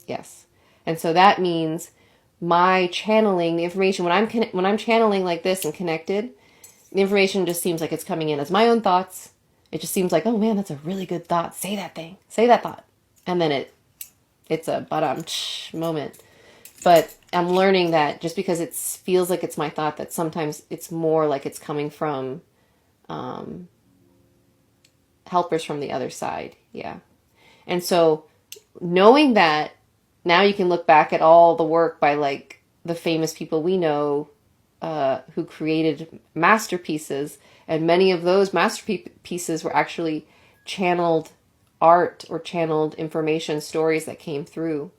Yes. And so that means my channeling, the information, when I'm channeling like this and connected, the information just seems like it's coming in as my own thoughts. It just seems like, oh man, that's a really good thought. Say that thing. Say that thought. And then it's a moment. But I'm learning that just because it feels like it's my thought, that sometimes it's more like it's coming from helpers from the other side. Yeah. And so knowing that, now you can look back at all the work by like the famous people we know who created masterpieces. And many of those masterpieces were actually channeled art or channeled information, stories that came through.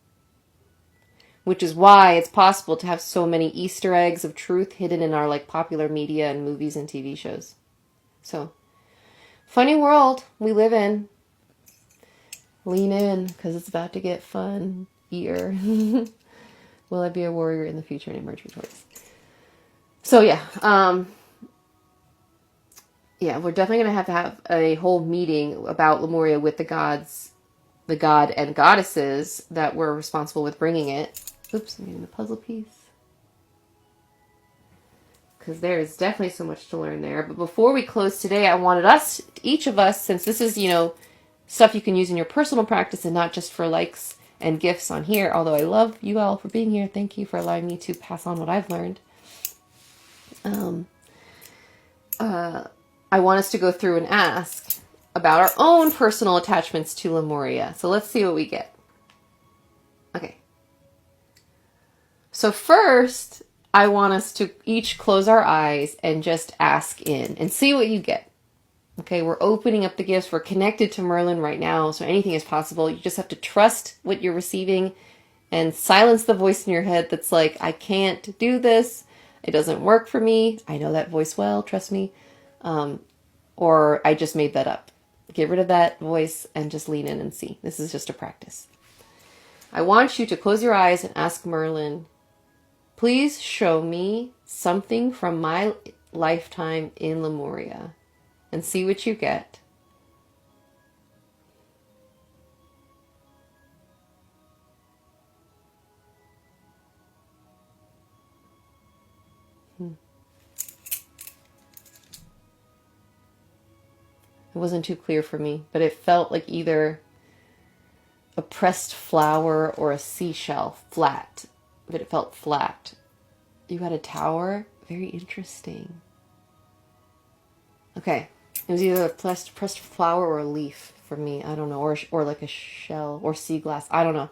Which is why it's possible to have so many Easter eggs of truth hidden in our like popular media and movies and TV shows. So, funny world we live in. Lean in, because it's about to get fun. Ear. Will I be a warrior in the future and emerge victorious? So yeah, we're definitely going to have a whole meeting about Lemuria with the gods, the god and goddesses that were responsible with bringing it. Oops, I'm getting the puzzle piece. Because there is definitely so much to learn there. But before we close today, I wanted us, each of us, since this is, stuff you can use in your personal practice and not just for likes and gifts on here, although I love you all for being here. Thank you for allowing me to pass on what I've learned. I want us to go through and ask about our own personal attachments to Lemuria. So let's see what we get. Okay. So first, I want us to each close our eyes and just ask in and see what you get. Okay, we're opening up the gifts. We're connected to Merlin right now, so anything is possible. You just have to trust what you're receiving and silence the voice in your head that's like, I can't do this. It doesn't work for me. I know that voice well, trust me. Or I just made that up. Get rid of that voice and just lean in and see. This is just a practice. I want you to close your eyes and ask Merlin, please show me something from my lifetime in Lemuria and see what you get. It wasn't too clear for me, but it felt like either a pressed flower or a seashell, flat. But it felt flat. You got a tower? Very interesting. Okay. It was either a pressed flower or a leaf for me. I don't know. Or like a shell or sea glass. I don't know.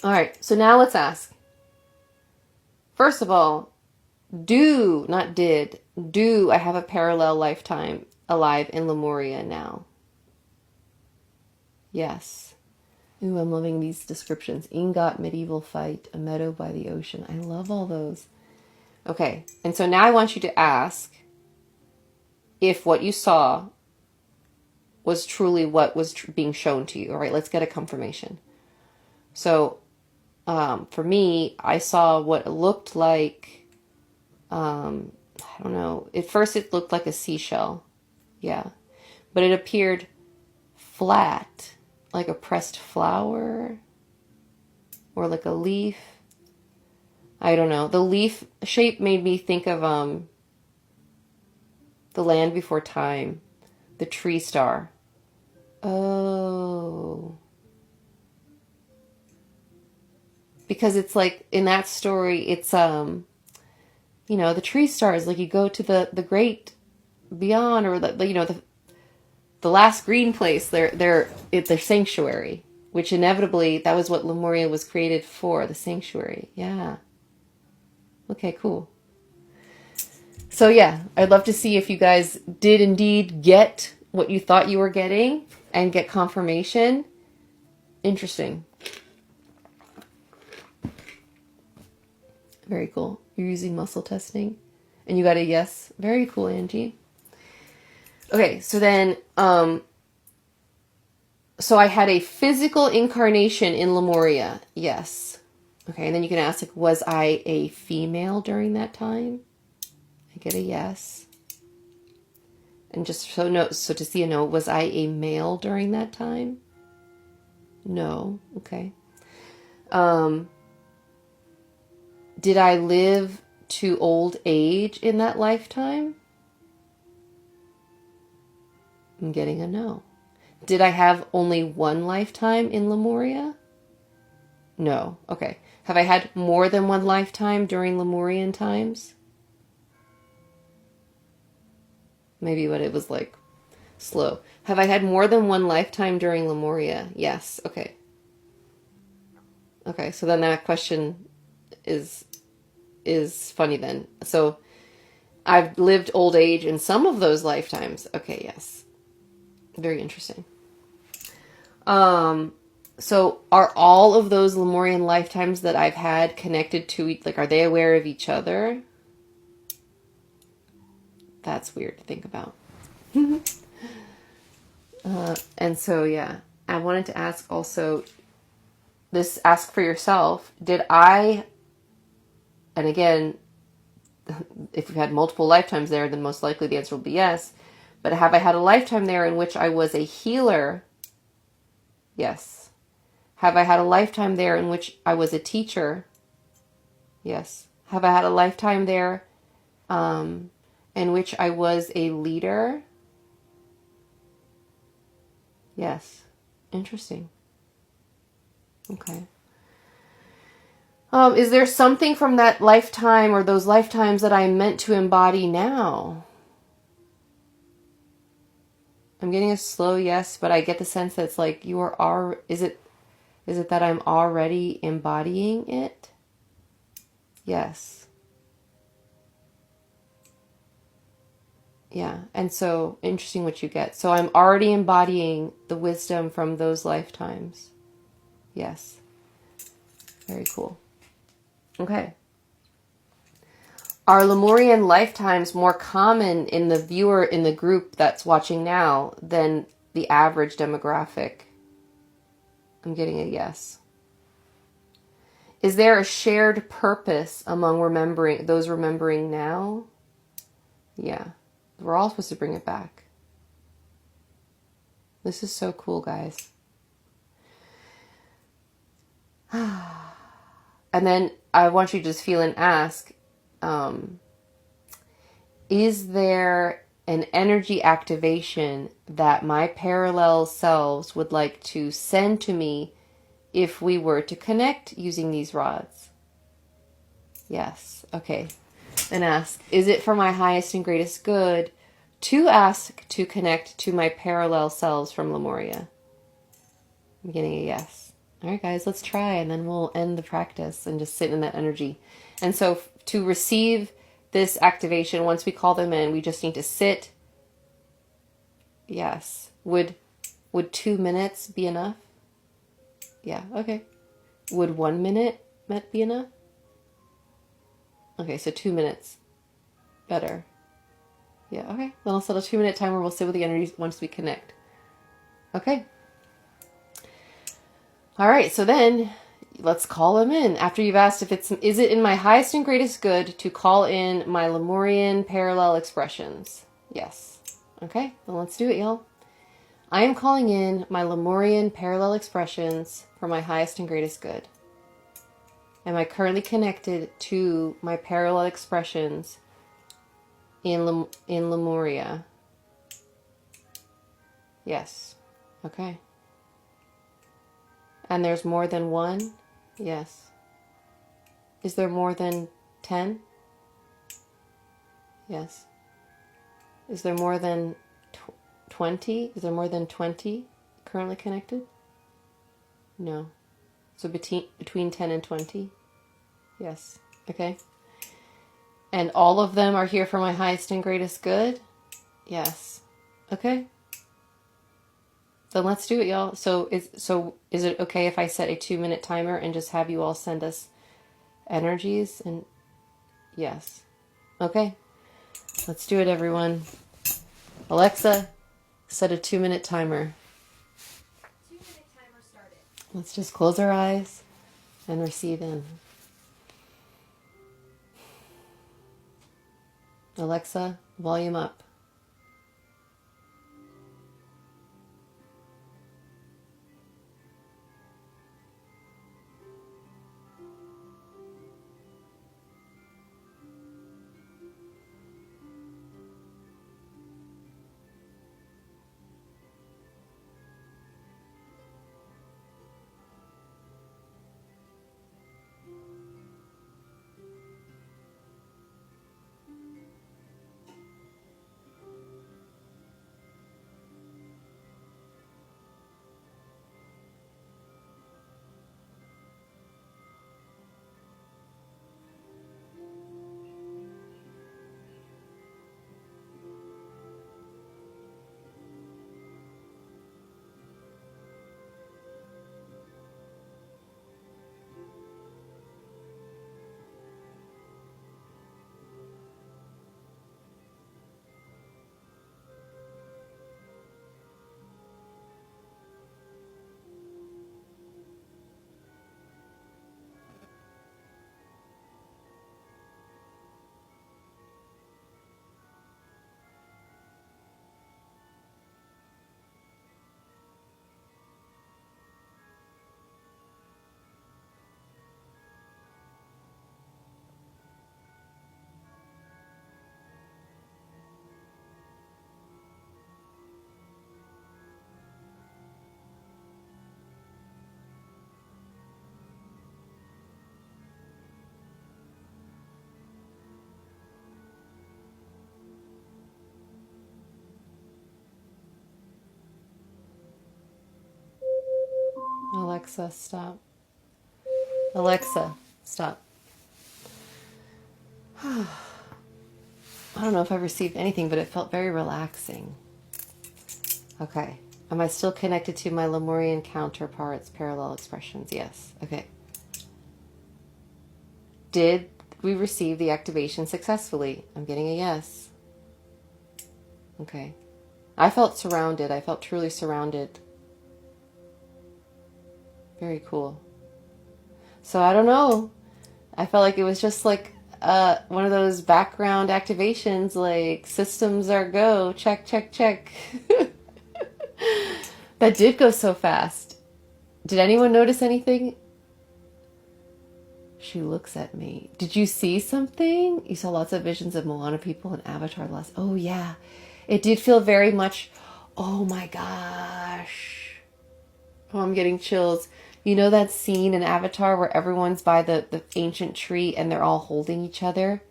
All right. So now let's ask. First of all, do I have a parallel lifetime alive in Lemuria now? Yes. Ooh, I'm loving these descriptions. Ingot, medieval fight, a meadow by the ocean. I love all those. Okay, and so now I want you to ask if what you saw was truly what was being shown to you. All right, let's get a confirmation. So, for me, I saw what looked like, I don't know. At first it looked like a seashell. Yeah. But it appeared flat, like a pressed flower or like a leaf. I don't know. The leaf shape made me think of The Land Before Time, the tree star. Oh. Because it's like in that story, it's the tree stars, like you go to the great beyond, or the last green place, their sanctuary, which inevitably that was what Lemuria was created for, the sanctuary. Yeah. Okay, cool. So yeah, I'd love to see if you guys did indeed get what you thought you were getting and get confirmation. Interesting. Very cool. You're using muscle testing and you got a yes. Very cool, Angie. Okay, so then, so I had a physical incarnation in Lemuria. Yes. Okay, and then you can ask, like, was I a female during that time? I get a yes. And just so to see a no, was I a male during that time? No. Okay. Did I live to old age in that lifetime? I'm getting a no. Did I have only one lifetime in Lemuria? No. Okay. Have I had more than one lifetime during Lemurian times? Maybe what it was like slow. Have I had more than one lifetime during Lemuria? Yes. Okay. Okay, so then that question is funny then. So I've lived old age in some of those lifetimes. Okay, yes. Very interesting. So are all of those Lemurian lifetimes that I've had connected to like, are they aware of each other? That's weird to think about. And so, yeah, I wanted to ask also this, ask for yourself, did I, and again, if you've had multiple lifetimes there, then most likely the answer will be yes. But have I had a lifetime there in which I was a healer? Yes. Have I had a lifetime there in which I was a teacher? Yes. Have I had a lifetime there in which I was a leader? Yes. Interesting. Okay. Is there something from that lifetime or those lifetimes that I'm meant to embody now? I'm getting a slow yes, but I get the sense that it's like you are, is it that I'm already embodying it? Yes. Yeah. And so interesting what you get. So I'm already embodying the wisdom from those lifetimes. Yes. Very cool. Okay. Are Lemurian lifetimes more common in the viewer in the group that's watching now than the average demographic? I'm getting a yes. Is there a shared purpose among those remembering now? Yeah. We're all supposed to bring it back. This is so cool, guys. And then I want you to just feel and ask, is there an energy activation that my parallel selves would like to send to me if we were to connect using these rods? Yes. Okay. Then ask, is it for my highest and greatest good to ask to connect to my parallel selves from Lemuria? I'm getting a yes. All right, guys, let's try, and then we'll end the practice and just sit in that energy. And so to receive this activation, once we call them in, we just need to sit. Yes. Would 2 minutes be enough? Yeah, okay. Would 1 minute be enough? Okay, so 2 minutes. Better. Yeah, okay. Then I'll set a 2-minute timer. We'll sit with the energies once we connect. Okay. All right, so then let's call them in. After you've asked if is it in my highest and greatest good to call in my Lemurian parallel expressions? Yes. Okay, then let's do it, y'all. I am calling in my Lemurian parallel expressions for my highest and greatest good. Am I currently connected to my parallel expressions in Lemuria? Yes. Okay. And there's more than one? Yes. Is there more than 10? Yes. Is there more than 20? Is there more than 20 currently connected? No. So between 10 and 20? Yes. Okay. And all of them are here for my highest and greatest good? Yes. Okay. Then let's do it, y'all. So is it okay if I set a 2-minute timer and just have you all send us energies? And yes. Okay. Let's do it, everyone. Alexa, set a 2-minute timer. 2-minute timer started. Let's just close our eyes and receive in. Alexa, volume up. Alexa, stop. Alexa, stop. I don't know if I received anything, but it felt very relaxing. Okay. Am I still connected to my Lemurian counterparts, parallel expressions? Yes. Okay. Did we receive the activation successfully? I'm getting a yes. Okay. I felt surrounded. I felt truly surrounded. Very cool. So I don't know. I felt like it was just like one of those background activations, like systems are go, check, check, check. That did go so fast. Did anyone notice anything? She looks at me. Did you see something? You saw lots of visions of Moana people and Avatar last. Oh yeah. It did feel very much, oh my gosh. Oh, I'm getting chills. You know that scene in Avatar where everyone's by the ancient tree and they're all holding each other?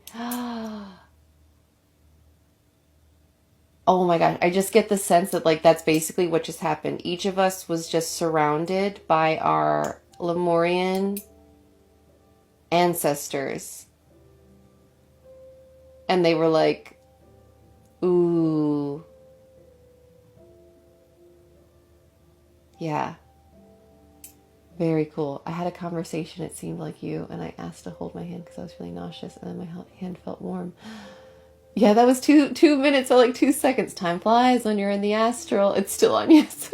Oh my gosh. I just get the sense that like that's basically what just happened. Each of us was just surrounded by our Lemurian ancestors. And they were like, ooh. Yeah. Very cool. I had a conversation, it seemed like you, and I asked to hold my hand because I was feeling nauseous, and then my hand felt warm. Yeah, that was two minutes or like 2 seconds. Time flies when you're in the astral. It's still on, yes.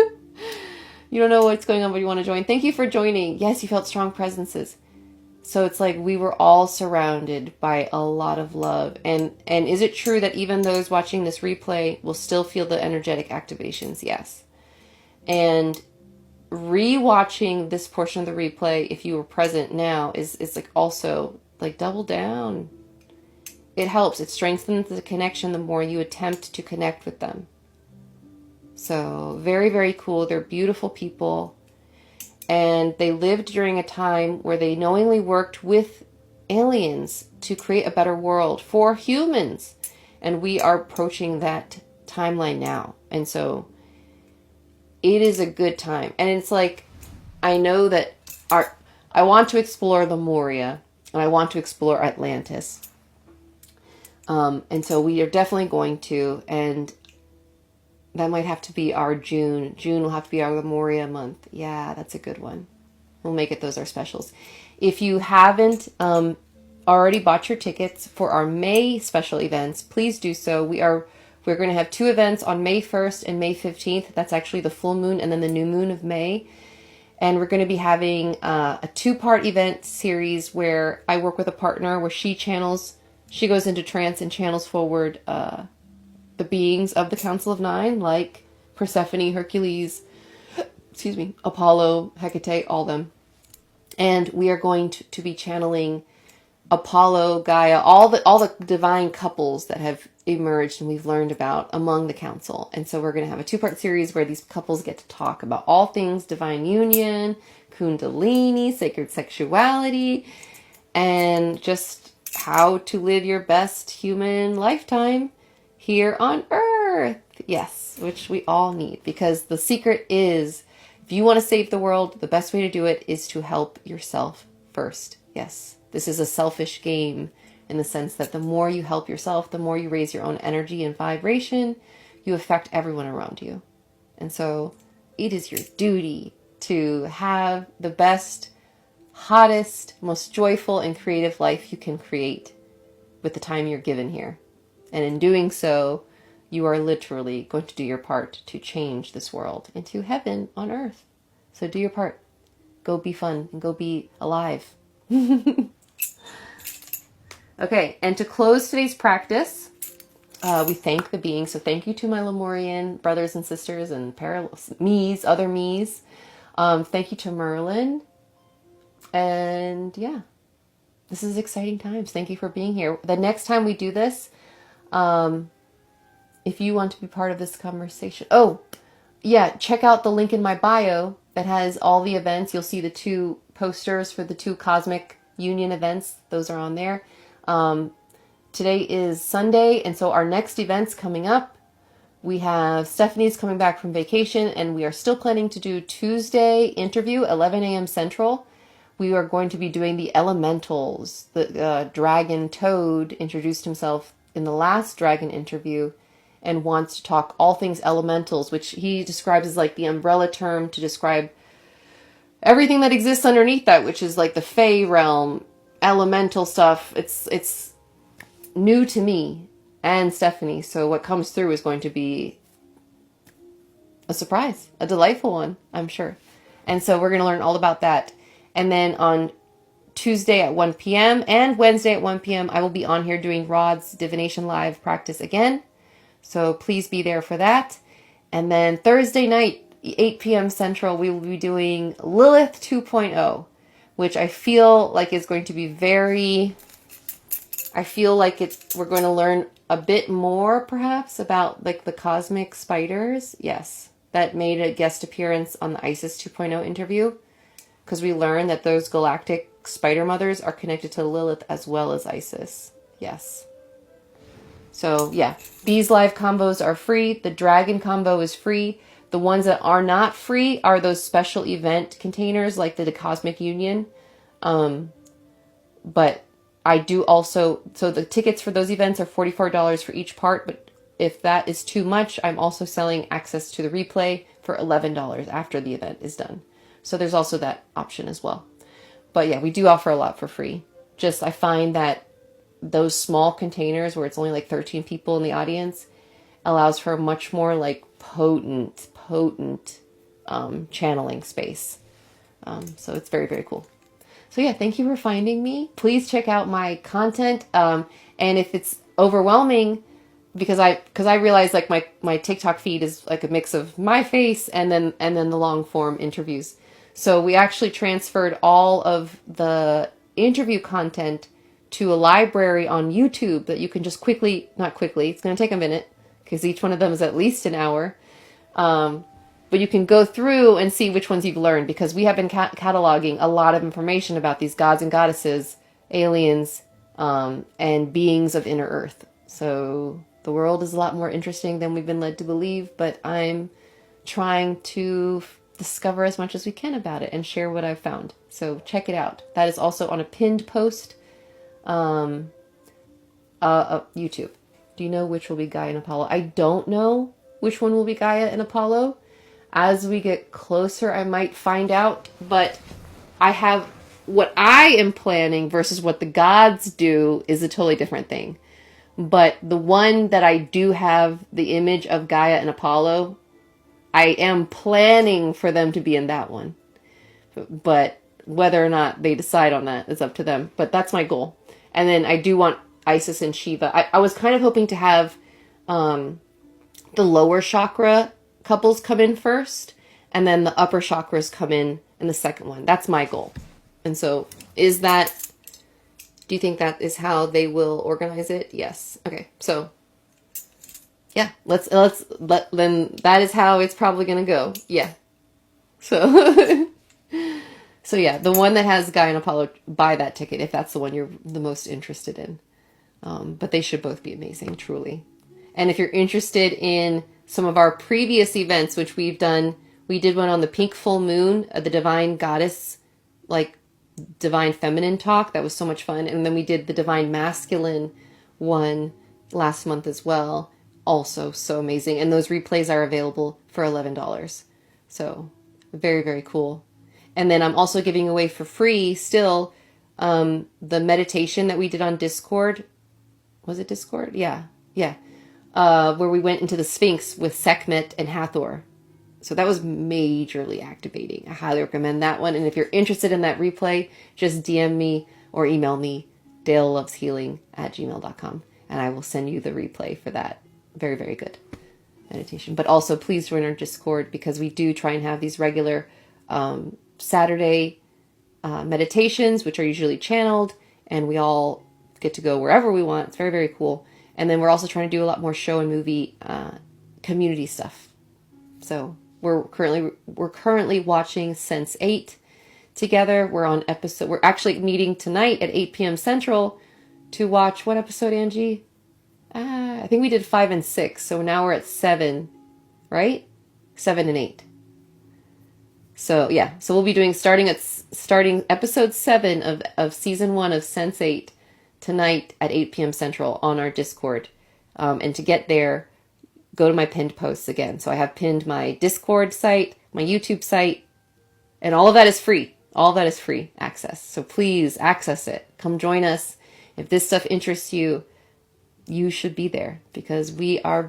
You don't know what's going on, but you want to join. Thank you for joining. Yes, you felt strong presences. So it's like we were all surrounded by a lot of love. And is it true that even those watching this replay will still feel the energetic activations? Yes. And rewatching this portion of the replay, if you were present now, is like also like double down. It helps. It strengthens the connection the more you attempt to connect with them. So very, very cool. They're beautiful people. And they lived during a time where they knowingly worked with aliens to create a better world for humans. And we are approaching that timeline now. And so it is a good time. And it's like, I know that I want to explore Lemuria and I want to explore Atlantis. And so we are definitely going to, and that might have to be our June. June will have to be our Lemuria month. Yeah, that's a good one. We'll make it those our specials. If you haven't already bought your tickets for our May special events, please do so. We're going to have 2 events on May 1st and May 15th. That's actually the full moon and then the new moon of May. And we're going to be having a 2-part event series where I work with a partner where she goes into trance and channels forward the beings of the Council of Nine, like Persephone, Hercules, Apollo, Hecate, all them. And we are going to be channeling Apollo, Gaia, all the divine couples that have emerged and we've learned about among the council. And so we're going to have a 2-part series where these couples get to talk about all things divine union, kundalini, sacred sexuality, and just how to live your best human lifetime here on Earth. Yes, which we all need, because the secret is, if you want to save the world, the best way to do it is to help yourself first. Yes, this is a selfish game in the sense that the more you help yourself, the more you raise your own energy and vibration, you affect everyone around you. And so it is your duty to have the best, hottest, most joyful and creative life you can create with the time you're given here. And in doing so, you are literally going to do your part to change this world into heaven on earth. So do your part. Go be fun and go be alive. Okay, and to close today's practice, we thank the beings. So thank you to my Lemurian brothers and sisters and me's, other me's. Thank you to Merlin. And yeah, this is exciting times. Thank you for being here. The next time we do this, if you want to be part of this conversation, check out the link in my bio that has all the events. You'll see the 2 posters for the 2 Cosmic Union events. Those are on there. Today is Sunday, and so our next event's coming up. We have Stephanie's coming back from vacation, and we are still planning to do Tuesday interview, 11 a.m. Central. We are going to be doing the elementals. The dragon Toad introduced himself in the last dragon interview and wants to talk all things elementals, which he describes as like the umbrella term to describe everything that exists underneath that, which is like the Fey realm, elemental stuff. It's new to me and Stephanie, so what comes through is going to be a surprise, a delightful one, I'm sure. And so we're going to learn all about that. And then on Tuesday at 1 p.m. and Wednesday at 1 p.m., I will be on here doing Rod's Divination Live practice again. So please be there for that. And then Thursday night, 8 p.m. Central, we will be doing Lilith 2.0, which I feel like is going to be we're going to learn a bit more perhaps about like the cosmic spiders. Yes, that made a guest appearance on the Isis 2.0 interview, because we learned that those galactic spider mothers are connected to Lilith as well as Isis. Yes. So yeah, these live combos are free. The dragon combo is free. The ones that are not free are those special event containers like the Cosmic Union. But I do also, so the tickets for those events are $44 for each part, but if that is too much, I'm also selling access to the replay for $11 after the event is done. So there's also that option as well. But yeah, we do offer a lot for free. Just I find that those small containers where it's only like 13 people in the audience allows for a much more like potent channeling space. So it's very, very cool. So yeah, thank you for finding me. Please check out my content. And if it's overwhelming, because I realize like my TikTok feed is like a mix of my face and then the long form interviews. So we actually transferred all of the interview content to a library on YouTube that you can just not quickly, it's going to take a minute because each one of them is at least an hour. But you can go through and see which ones you've learned, because we have been cataloging a lot of information about these gods and goddesses, aliens, and beings of inner earth. So the world is a lot more interesting than we've been led to believe, but I'm trying to discover as much as we can about it and share what I've found. So check it out. That is also on a pinned post, YouTube. Do you know which will be Gaia and Apollo? I don't know which one will be Gaia and Apollo. As we get closer, I might find out, but I have what I am planning versus what the gods do is a totally different thing. But the one that I do have the image of Gaia and Apollo, I am planning for them to be in that one. But whether or not they decide on that is up to them. But that's my goal. And then I do want Isis and Shiva. I was kind of hoping to have the lower chakra couples come in first, and then the upper chakras come in the second one. That's my goal. And so do you think that is how they will organize it? Yes. Okay. So yeah, then that is how it's probably going to go. Yeah. So, so yeah, the one that has Gaia and Apollo, buy that ticket if that's the one you're the most interested in. But they should both be amazing, truly. And if you're interested in some of our previous events, which we've done, we did one on the pink full moon, the divine goddess, like divine feminine talk. That was so much fun. And then we did the divine masculine one last month as well. Also so amazing. And those replays are available for $11. So very, very cool. And then I'm also giving away for free still the meditation that we did on Discord. Was it Discord? Yeah. Where we went into the Sphinx with Sekhmet and Hathor. So that was majorly activating. I highly recommend that one. And if you're interested in that replay, just DM me or email me, daleloveshealing@gmail.com, and I will send you the replay for that. Very, very good meditation. But also please join our Discord, because we do try and have these regular Saturday meditations, which are usually channeled, and we all get to go wherever we want. It's very, very cool. And then we're also trying to do a lot more show and movie community stuff. So we're currently watching Sense8 together. We're actually meeting tonight at 8 p.m. Central to watch what episode, Angie? I think we did 5 and 6, so now we're at 7, right? 7 and 8. So yeah, so we'll be doing starting episode 7 of season 1 of Sense8 tonight at 8 p.m. Central on our Discord. And to get there, go to my pinned posts again. So I have pinned my Discord site, my YouTube site, and all of that is free. All of that is free access. So please access it. Come join us. If this stuff interests you, you should be there because we are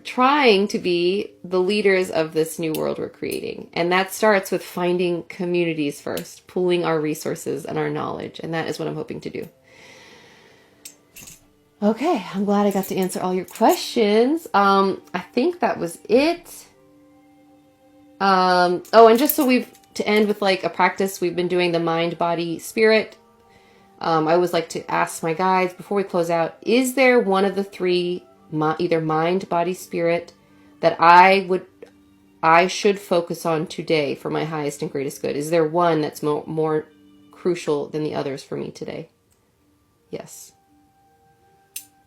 trying to be the leaders of this new world we're creating. And that starts with finding communities first, pooling our resources and our knowledge. And that is what I'm hoping to do. Okay, I'm glad I got to answer all your questions. I think that was it. And just so to end with like a practice, we've been doing the mind, body, spirit. I always like to ask my guides before we close out, is there one of the 3, either mind, body, spirit, that I should focus on today for my highest and greatest good? Is there one that's more crucial than the others for me today? Yes.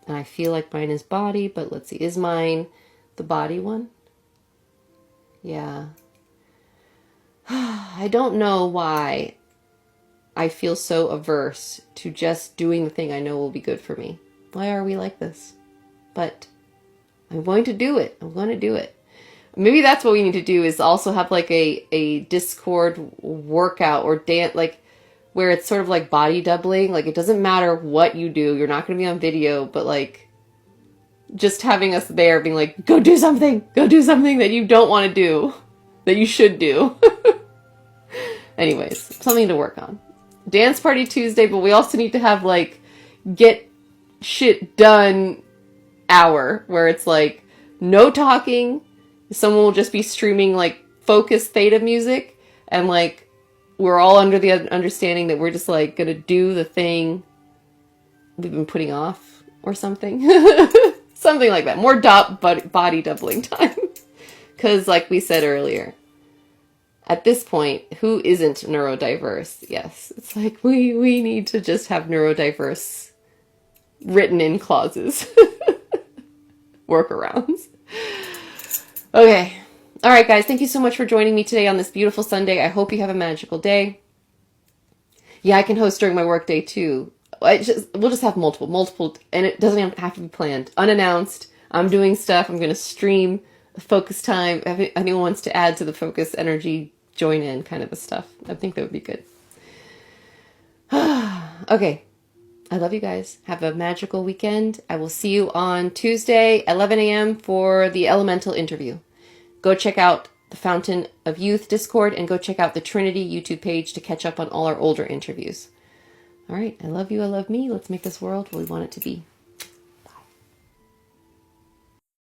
And I feel like mine is body, but let's see, is mine the body one? Yeah. I don't know why I feel so averse to just doing the thing I know will be good for me. Why are we like this? But I'm going to do it. I'm going to do it. Maybe that's what we need to do, is also have like a Discord workout or dance, like where it's sort of like body doubling. Like it doesn't matter what you do. You're not going to be on video, but like just having us there being like, go do something that you don't want to do, that you should do. Anyways, something to work on. Dance party Tuesday, but we also need to have like get shit done hour where it's like no talking. Someone will just be streaming like focused theta music, and like we're all under the understanding that we're just like gonna do the thing we've been putting off or something. Something like that. More body doubling time. Because like we said earlier, at this point, who isn't neurodiverse? Yes, it's like we need to just have neurodiverse written in clauses. Workarounds. Okay. All right, guys. Thank you so much for joining me today on this beautiful Sunday. I hope you have a magical day. Yeah, I can host during my work day too. We'll just have multiple, and it doesn't have to be planned. Unannounced. I'm doing stuff. I'm going to stream focus time. If anyone wants to add to the focus energy, join in kind of the stuff. I think that would be good. Okay. I love you guys. Have a magical weekend. I will see you on Tuesday, 11 a.m. for the Elemental interview. Go check out the Fountain of Youth Discord and go check out the Trinity YouTube page to catch up on all our older interviews. All right. I love you. I love me. Let's make this world what we want it to be.